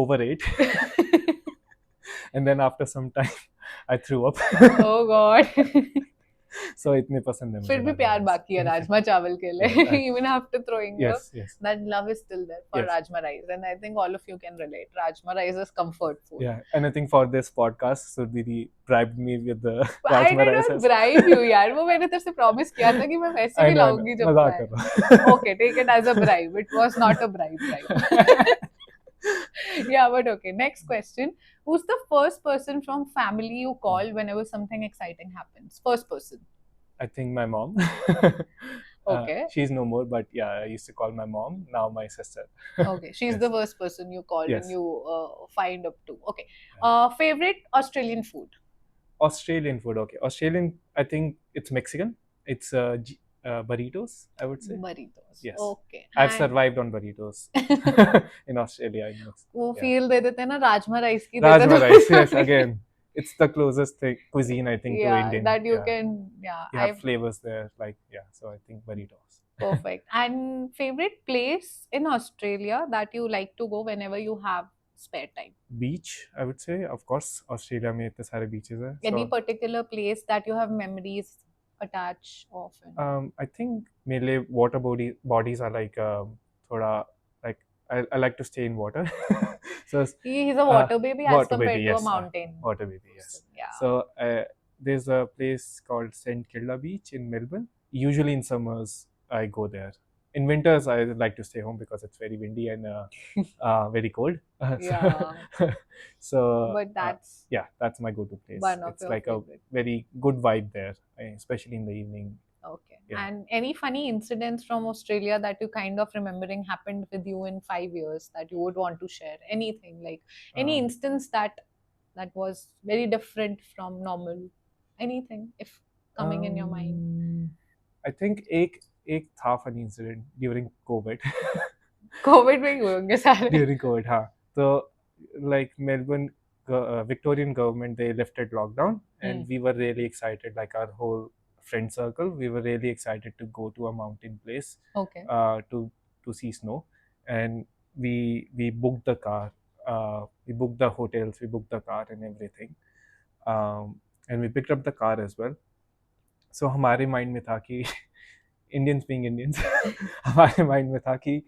overate and then after some time I threw up Oh God. So इतने पसंद है मुझे फिर भी प्यार बाकी है राजमा चावल के लिए. Yeah. Even after throwing yes up, yes that love is still there for Yes. rajma rice, and I think all of you can relate. Rajma rice is comfort food. yeah and I think for this podcast Surbiri bribed me with the I rajma did rice not bribe you यार, वो मैंने तेरे से promise किया था कि मैं वैसे I भी know, लाऊंगी जब मजाक मैं. कर रहा हूँ Okay, take it as a bribe. It was not a bribe. Yeah, but okay. Next question. Who's the first person from family you call whenever something exciting happens? First person. I think my mom. Okay. She's no more, but yeah, I used to call my mom. Now my sister. Okay. She's Yes. the first person you call Yes. when you find up to. Okay. Favorite Australian food? Australian food. Okay. Australian, I think it's Mexican. It's burritos, I would say. Burritos. Yes. Okay. I've And survived on burritos in Australia. I know. वो Yeah. feel दे देते हैं ना rajma rice की देते Rajma हैं. rice, yes, again. It's the closest thing, cuisine, I think, to Yeah, Indian. that you Yeah. can. Yeah, You have flavors there, like, yeah, so I think burritos. Perfect. And favorite place in Australia that you like to go whenever you have spare time? Beach, I would say. Of course, Australia में इतने सारे beaches हैं. Any So, particular place that you have memories attached often? I think mainly water bodies are like thoda like I like to stay in water. So He's a water baby as water compared baby, to a yes, mountain. water baby, yes. person. Yeah. So there's a place called St. Kilda Beach in Melbourne. Usually in summers I go there. In winters I like to stay home because it's very windy and very cold. Yeah. So But that's yeah, that's my go-to place. one of It's your like favorite. a very good vibe there, especially in the evening. Okay. Yeah. And any funny incidents from Australia that you kind of remembering happened with you in 5 years that you would want to share? Anything like any Um, instance that was very different from normal? Anything if coming in your mind? I think एक था funny incident during COVID. Covid में ही हुए होंगे सारे. During COVID, हाँ. So like Melbourne Victorian government, they lifted lockdown and we were really excited, like our whole friend circle, we were really excited to go to a mountain place Okay. to see snow, and we booked the car, we booked the hotels, we booked the car and everything, and we picked up the car as well. So हमारे mind में था कि Indians being Indians, हमारे mind में था कि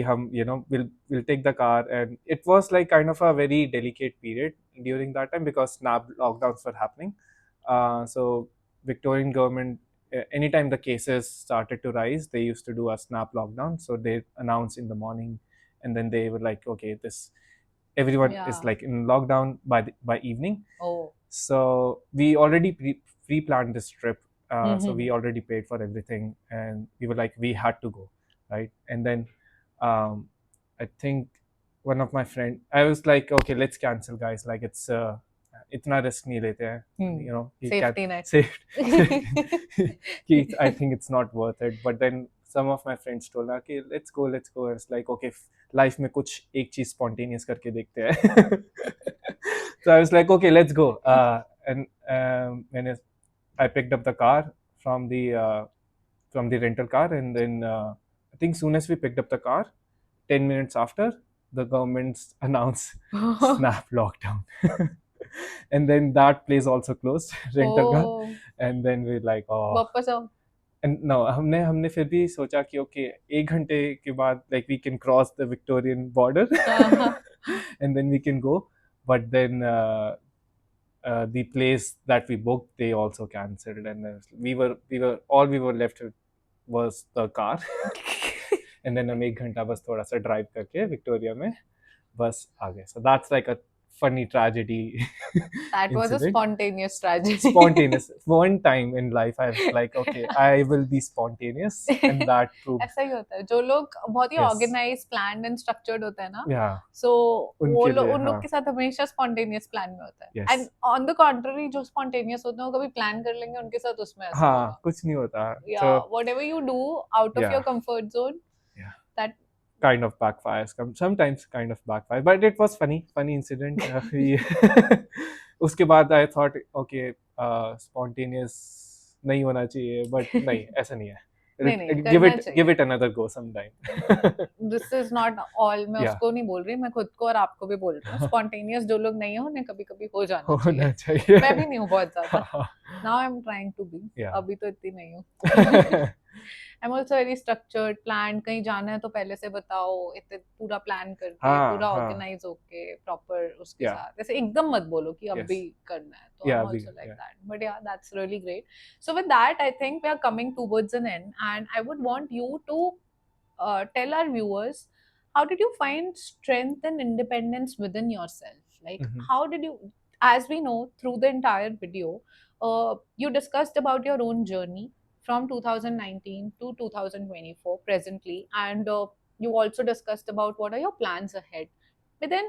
हम we'll take the car, and it was like kind of a very delicate period during that time because snap lockdowns were happening. So Victorian government, anytime the cases started to rise, they used to do a snap lockdown. So they announced in the morning, and then they were like, okay, everyone is Yeah. like in lockdown by evening. Oh. So we already pre-planned this trip. So Mhm. we already paid for everything, and we were like, we had to go, right? And then I think one of my friend, I was like, okay, let's cancel, guys. Like it's इतना risk नहीं लेते हैं, you know. Safety net. I think it's not worth it. But then some of my friends told me, okay, let's go. It's like, okay, life में कुछ एक चीज spontaneous करके देखते हैं. So I was like, okay, let's go. And I picked up the car from the rental car, and then I think soon as we picked up the car, 10 minutes after, the government's announced snap lockdown. And then that place also closed, rental car. Oh. And then we're like, oh. वापस आओ. And no, हमने फिर भी सोचा कि okay, 1 घंटे के बाद like we can cross the Victorian border, and then we can go. But then the place that we booked, they also cancelled, and then we were left with was the car. And then हम 1 घंटा बस थोड़ा सा drive करके Victoria में बस आ गए. So that's like a funny tragedy. That was a incident. spontaneous tragedy. Spontaneous. One time in life I was like, okay, I will be spontaneous, and that proved. ऐसा ही होता है, जो लोग बहुत ही Yes. Organised planned and structured होते हैं ना, Yeah. सो वो उनके लिए, उन लोग हाँ. के साथ हमेशा स्पॉन्टेनियस प्लान में होता है. Yes. And on the contrary जो स्पॉन्टेनियस होते हैं वो कभी प्लान कर लेंगे, उनके साथ उसमें ऐसा हाँ, होगा. कुछ नहीं होता. या So whatever you do out of Yeah. Your comfort zone, Yeah. That kind of backfires. Sometimes kind of backfires, but it was funny incident. उसके बाद I thought, okay, spontaneous नहीं होना चाहिए, but नहीं, ऐसा नहीं है. नहीं, Give करना it चाहिए. another go sometime. This is not all, मैं Yeah. उसको नहीं बोल रही, मैं खुद को और आपको भी बोल रही हूँ. स्पॉन्टेनियस जो लोग नहीं है उन्हें कभी कभी हो जाना होना चाहिए. चाहिए. मैं भी नहीं हूँ बहुत ज्यादा. Now I'm trying to be. Yeah. अभी तो इतनी नहीं हूँ. I'm also very structured, planned. कहीं जाना है तो पहले से बताओ, इतने पूरा प्लान करके, हाँ, पूरा हाँ. ऑर्गेनाइज होके, प्रॉपर उसके Yeah. साथ. ऐसे एकदम मत बोलो कि अब Yes. भी करना है. तो Yeah, I'm also we- like yeah. that. But yeah, that's really great. So with that, I think we are coming towards an end, and I would want you to tell our viewers, how did you find strength and independence within yourself? Like, Mhm. how did you, as we know through the entire video, you discussed about your own journey from 2019 to 2024 presently, and you also discussed about what are your plans ahead. But then,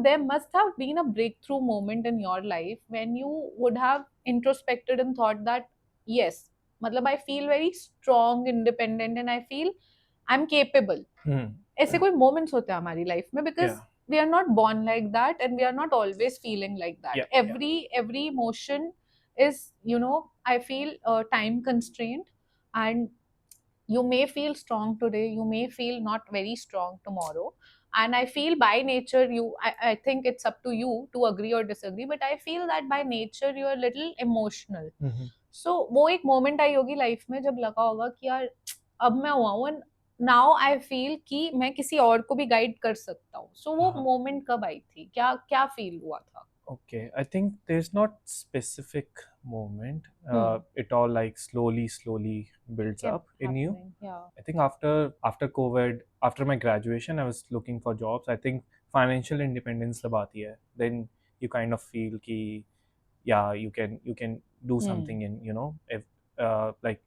there must have been a breakthrough moment in your life when you would have introspected and thought that, yes, मतलब I feel very strong, independent, and I feel I'm capable. Hmm. ऐसे कोई moments होते हैं हमारी life में, because Yeah. we are not born like that, and we are not always feeling like that. Yeah, Every emotion is, I feel time constrained, and you may feel strong today, you may feel not very strong tomorrow. And I feel by nature I think it's up to you to agree or disagree, but I feel that by nature you're a little emotional. Mhm. सो वो एक moment I होगी life में जब लगा होगा कि यार अब मैं हुआ हूँ, नाउ आई फील कि मैं किसी और को भी गाइड कर सकता हूँ. सो वो हाँ. मोमेंट कब आई थी, क्या क्या फील हुआ था? Okay, I think there's not specific moment. Hmm. It all like slowly builds Kept up in you. happening. Yeah. I think after COVID, after my graduation, I was looking for jobs. I think financial independence जब आती है, then you kind of feel कि yeah, you can do something in, if like,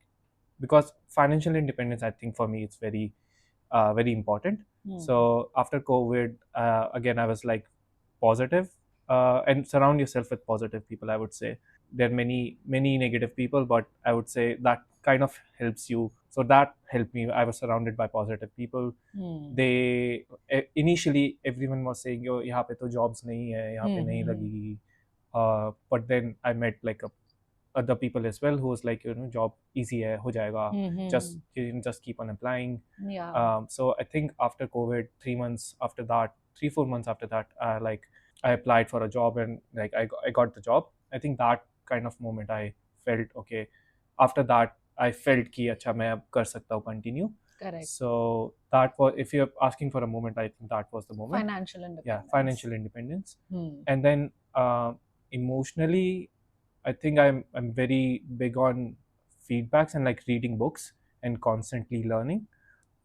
because financial independence, I think for me it's very important. So after COVID, again I was like positive, and surround yourself with positive people. I would say there are many negative people, but I would say that kind of helps you. So that helped me. I was surrounded by positive people. They initially everyone was saying, yo, यहाँ पे तो jobs नहीं है, यहाँ पे नहीं लगेगी. But then I met like other people as well who was like, job easy hai, ho jayega. Just you can just keep on applying. Yeah. So I think after COVID, 3-4 months after that, I applied for a job, and like I got the job. I think that kind of moment I felt okay. After that, I felt कि अच्छा मैं अब कर सकता हूँ continue. Correct. So that was, if you're asking for a moment, I think that was the moment. Financial independence. Yeah, financial independence. And then emotionally, I think I'm very big on feedbacks and like reading books and constantly learning.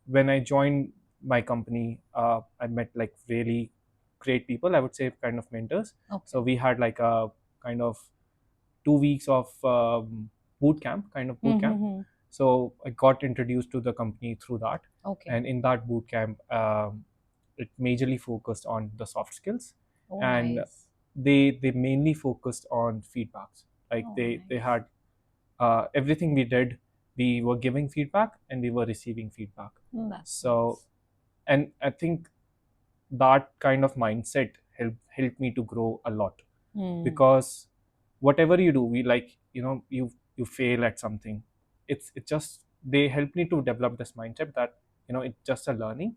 When I joined my company, I met like really great people. I would say kind of mentors. Okay. So we had like a kind of 2 weeks of boot camp. So I got introduced to the company through that. Okay. And in that boot camp, it majorly focused on the soft skills. Oh, And nice. they mainly focused on feedbacks. Like Oh, they nice. had everything we did, we were giving feedback and we were receiving feedback. That's So, nice. and I think that kind of mindset helped me to grow a lot. Because whatever you do, we like, you fail at something, it's just, they help me to develop this mindset that it's just a learning,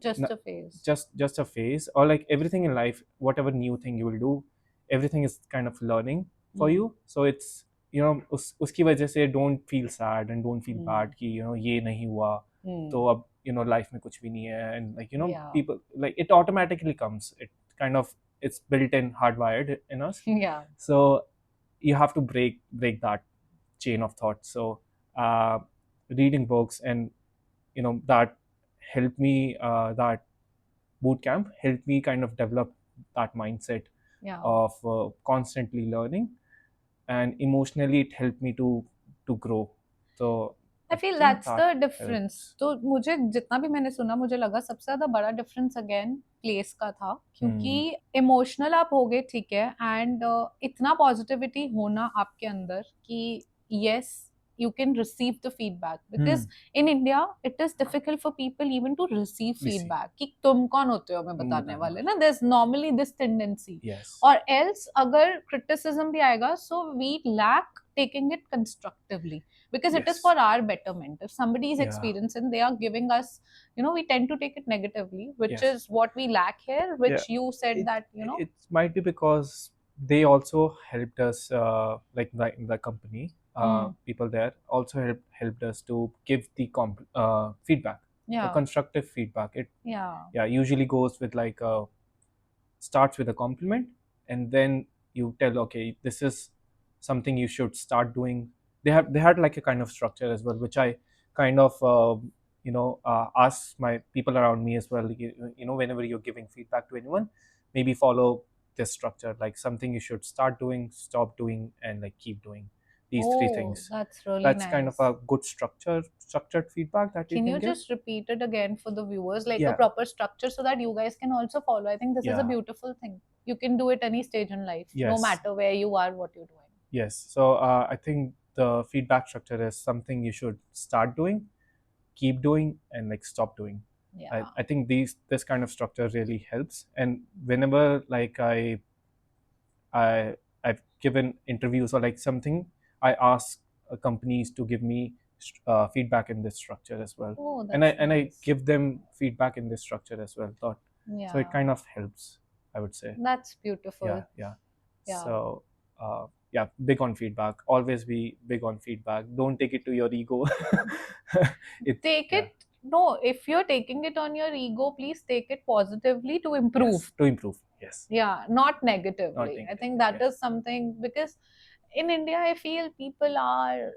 Just No, a phase. just a phase. Or like everything in life, whatever new thing you will do, everything is kind of learning for you. So it's, उसकी वजह से don't feel sad and don't feel bad कि ये नहीं हुआ तो अब life में कुछ भी नहीं है. And like Yeah. people, like it automatically comes, it kind of it's built in, hardwired in us. Yeah. So you have to break that chain of thought. So uh, reading books, and that helped me, that boot camp helped me kind of develop that mindset Yeah. of constantly learning, and emotionally it helped me to grow. So I I feel think that's that the difference. helps. तो मुझे जितना भी मैंने सुना मुझे लगा सबसे ज्यादा बड़ा डिफरेंस अगेन प्लेस का था, क्योंकि इमोशनल आप हो गए ठीक है, एंड इतना पॉजिटिविटी होना आपके अंदर कि yes you can receive the feedback, because in India it is difficult for people even to receive feedback कि तुम कौन होते हो हमें बताने वाले ना, there's normally this tendency. Yes. or else अगर criticism भी आएगा so we lack taking it constructively, because it is Yes. for our betterment. If somebody is Yeah. experienced and they are giving us, we tend to take it negatively, which Yes. is what we lack here, which Yeah. you said It, that it might be because they also helped us, like the company, people there also helped us to give the feedback. So yeah constructive feedback, it yeah usually goes with like starts with a compliment, and then you tell, okay, this is something you should start doing. They had like a kind of structure as well, which I kind of ask my people around me as well. Whenever you're giving feedback to anyone, maybe follow this structure, like something you should start doing, stop doing, and like keep doing these three things. That's really That's nice. kind of a good structured feedback that you Can can you give. just repeat it again for the viewers, like a Yeah. proper structure, so that you guys can also follow? I think this is a Yeah. beautiful thing. You can do it any stage in life, no Yes. matter where you are, what you're doing. Yes. So I think the feedback structure is something you should start doing, keep doing, and like stop doing. Yeah. I think this kind of structure really helps. And whenever like I've given interviews or like something, I ask companies to give me feedback in this structure as well. Oh, and I that's and I nice. give them feedback in this structure as well. So it Yeah. kind of helps, I would say. That's beautiful. Yeah. Yeah. So yeah, big on feedback. Always be big on feedback. Don't take it to your ego. Take it. No, if you're taking it on your ego, please take it positively to improve. Yes, to improve. Yes. Yeah, not negatively. I negative, think that yes. is something, because in India, I feel people are,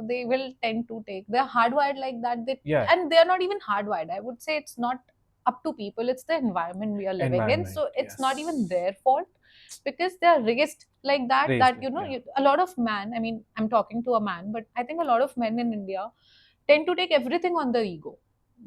they will tend to take, they're hardwired like that. Yeah. And they're not even hardwired. I would say it's not up to people, it's the environment we are living in. So it's not even their fault, because they're raised like that. Raised That, like, yeah. a lot of men, I mean, I'm talking to a man, but I think a lot of men in India tend to take everything on the ego.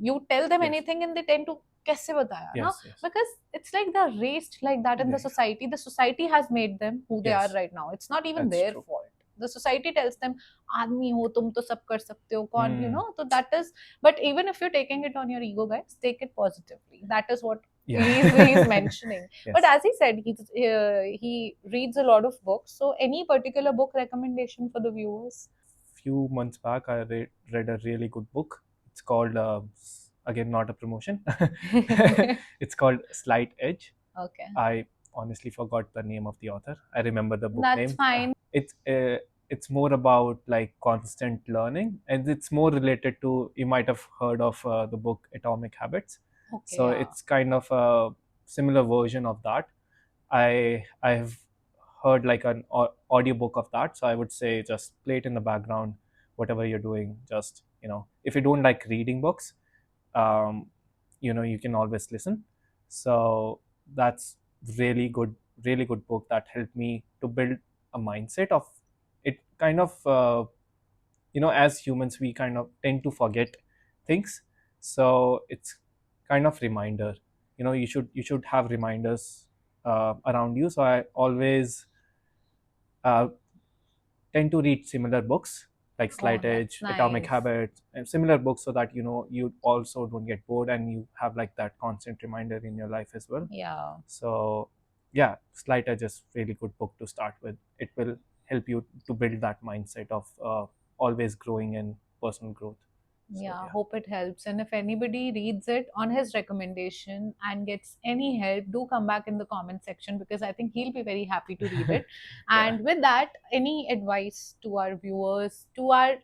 You tell them Yes. anything and they tend to kaise bataya, no? Yes, yes. Because it's like they're raised like that in the Yeah. society. The society has made them who they Yes. are right now. It's not even That's their true. fault. The society tells them, आदमी हो तुम तो सब कर सकते हो कौन, Hmm. So that is, but even if you're taking it on your ego, guys, take it positively. That is what Yeah. he's mentioning. Yes. But as he said, he reads a lot of books. So any particular book recommendation for the viewers? Few months back, I read a really good book. It's called, again, not a promotion. It's called Slight Edge. Okay. I honestly forgot the name of the author. I remember the book name. That's fine. It's more about like constant learning, and it's more related to, you might have heard of the book Atomic Habits. Okay, So yeah. it's kind of a similar version of that. I've heard like an audiobook of that, so I would say just play it in the background, whatever you're doing. Just, if you don't like reading books, you can always listen. So that's really good book that helped me to build a mindset of it. Kind of, as humans, we kind of tend to forget things. So it's kind of reminder. You should have reminders around you. So I always uh, tend to read similar books like Slight Edge, that's Atomic nice. Habits, and similar books, so that you also don't get bored, and you have like that constant reminder in your life as well. Yeah. So yeah, Slight Edge is really good book to start with. It will help you to build that mindset of always growing and personal growth. So, Yeah, hope it helps. And if anybody reads it on his recommendation and gets any help, do come back in the comment section, because I think he'll be very happy to read it. Yeah. And with that, any advice to our viewers, I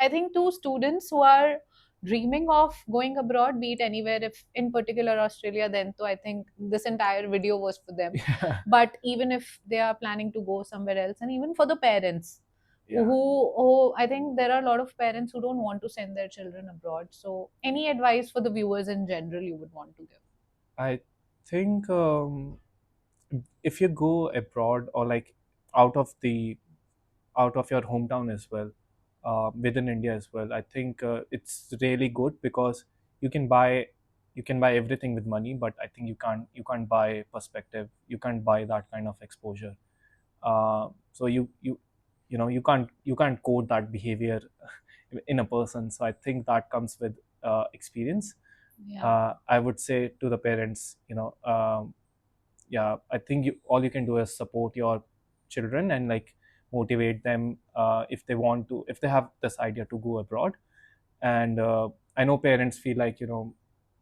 think to students who are dreaming of going abroad, be it anywhere, if in particular Australia, then so I think this entire video was for them. Yeah. But even if they are planning to go somewhere else, and even for the parents Yeah. who I think there are a lot of parents who don't want to send their children abroad. So any advice for the viewers in general you would want to give? I think if you go abroad or like out of the out of your hometown as well, within India as well, I think it's really good because you can buy you can buy everything with money, but I think you can't buy perspective. You can't buy that kind of exposure. So you can't code that behavior in a person. So I think that comes with experience. Yeah. I would say to the parents, yeah, I think all you can do is support your children and like motivate them if they want to, if they have this idea to go abroad. And I know parents feel like,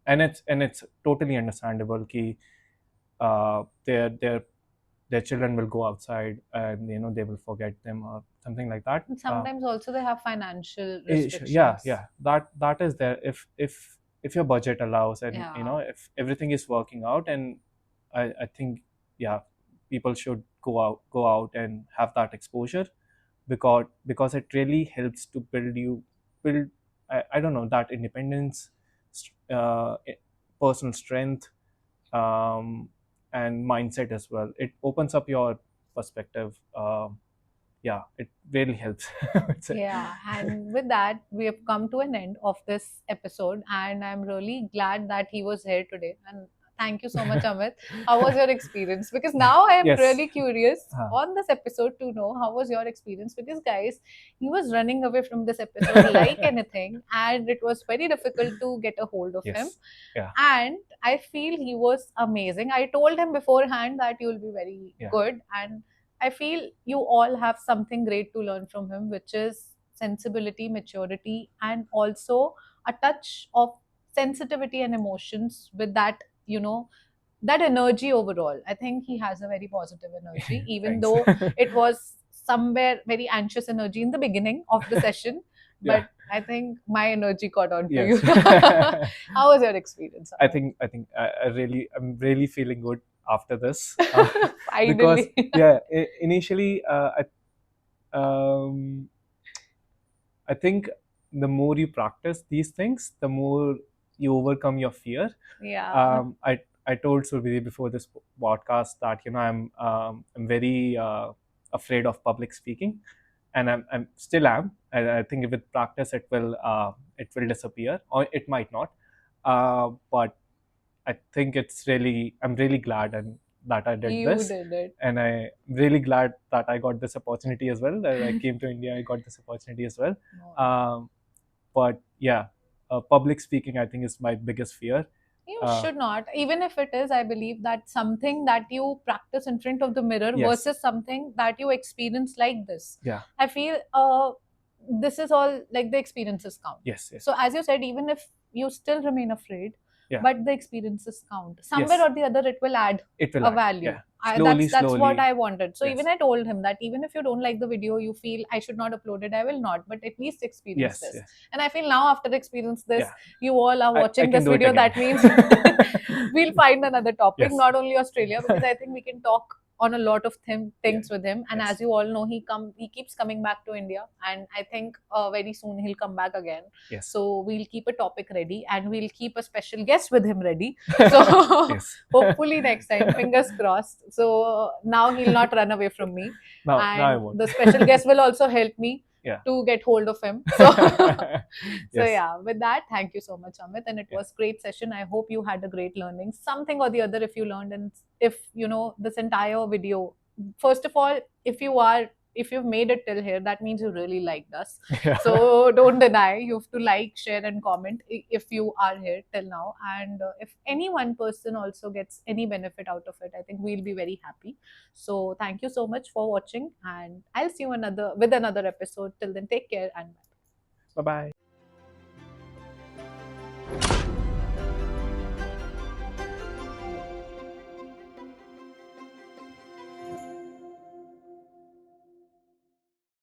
and it's totally understandable ki their children will go outside and they will forget them or something like that. And sometimes also they have financial Yeah, restrictions. yeah, that is there if your budget allows, and Yeah. if everything is working out. And I think, yeah, people should go out and have that exposure, because it really helps to build I don't know, that independence, personal strength, um, and mindset as well. It opens up your perspective. Yeah, it really helps. I would say. Yeah, and with that, we have come to an end of this episode, and I'm really glad that he was here today. And thank you so much, Amit. How was your experience? Because now I am Yes. really curious Uh, on this episode to know how was your experience. Because guys, he was running away from this episode like anything, and it was very difficult to get a hold of him. yes. Yeah. And I feel he was amazing. I told him beforehand that you will be very Yeah. good, and I feel you all have something great to learn from him, which is sensibility, maturity, and also a touch of sensitivity and emotions with that, that energy overall. I think he has a very positive energy, even Thanks. though it was somewhere very anxious energy in the beginning of the session. Yeah. But I think my energy caught on to Yes. you. How was your experience? I'm really feeling good after this, because Finally. yeah, initially, um, I think the more you practice these things, the more you overcome your fear. Yeah. I told Surbhi before this podcast that I'm very afraid of public speaking, and I'm still am. And I think with practice it will disappear, or it might not. But I think I'm really glad and that I did You this, did it. and I'm really glad that I got this opportunity as well. That I came to India, I got this opportunity as well. No. But yeah, public speaking, I think, is my biggest fear. You Uh, should not. Even if it is, I believe that something that you practice in front of the mirror yes, versus something that you experience like this. yeah, I feel this is all like the experiences count. yes, yes, So as you said, even if you still remain afraid, yeah, but the experiences count. Somewhere yes, or the other, it will add it will a add. value. Yeah, That's slowly, what slowly. I wanted. So Yes, even I told him that even if you don't like the video, you feel I should not upload it, I will not. But at least experience yes, this. yes, And I feel now after experience this, yeah. you all are I watching can this do it video. again. That means we'll find another topic, Yes. not only Australia, because I think we can talk on a lot of things with him. And Yes. as you all know, he keeps coming back to India, and I think very soon he'll come back again. Yes. So we'll keep a topic ready, and we'll keep a special guest with him ready. So Yes. hopefully next time, fingers crossed. So now he'll not run away from me, Now I and won't. the special guest will also help me Yeah. to get hold of him. So, so Yes. yeah, with that, thank you so much, Amit. And it Yeah. was great session. I hope you had a great learning, something or the other if you learned. And if you know this entire video, first of all, if you've made it till here, that means you really liked us. Yeah. So don't deny. You have to like, share, and comment if you are here till now. And if any one person also gets any benefit out of it, I think we'll be very happy. So thank you so much for watching, and I'll see you with another episode. Till then, take care and bye. Bye bye.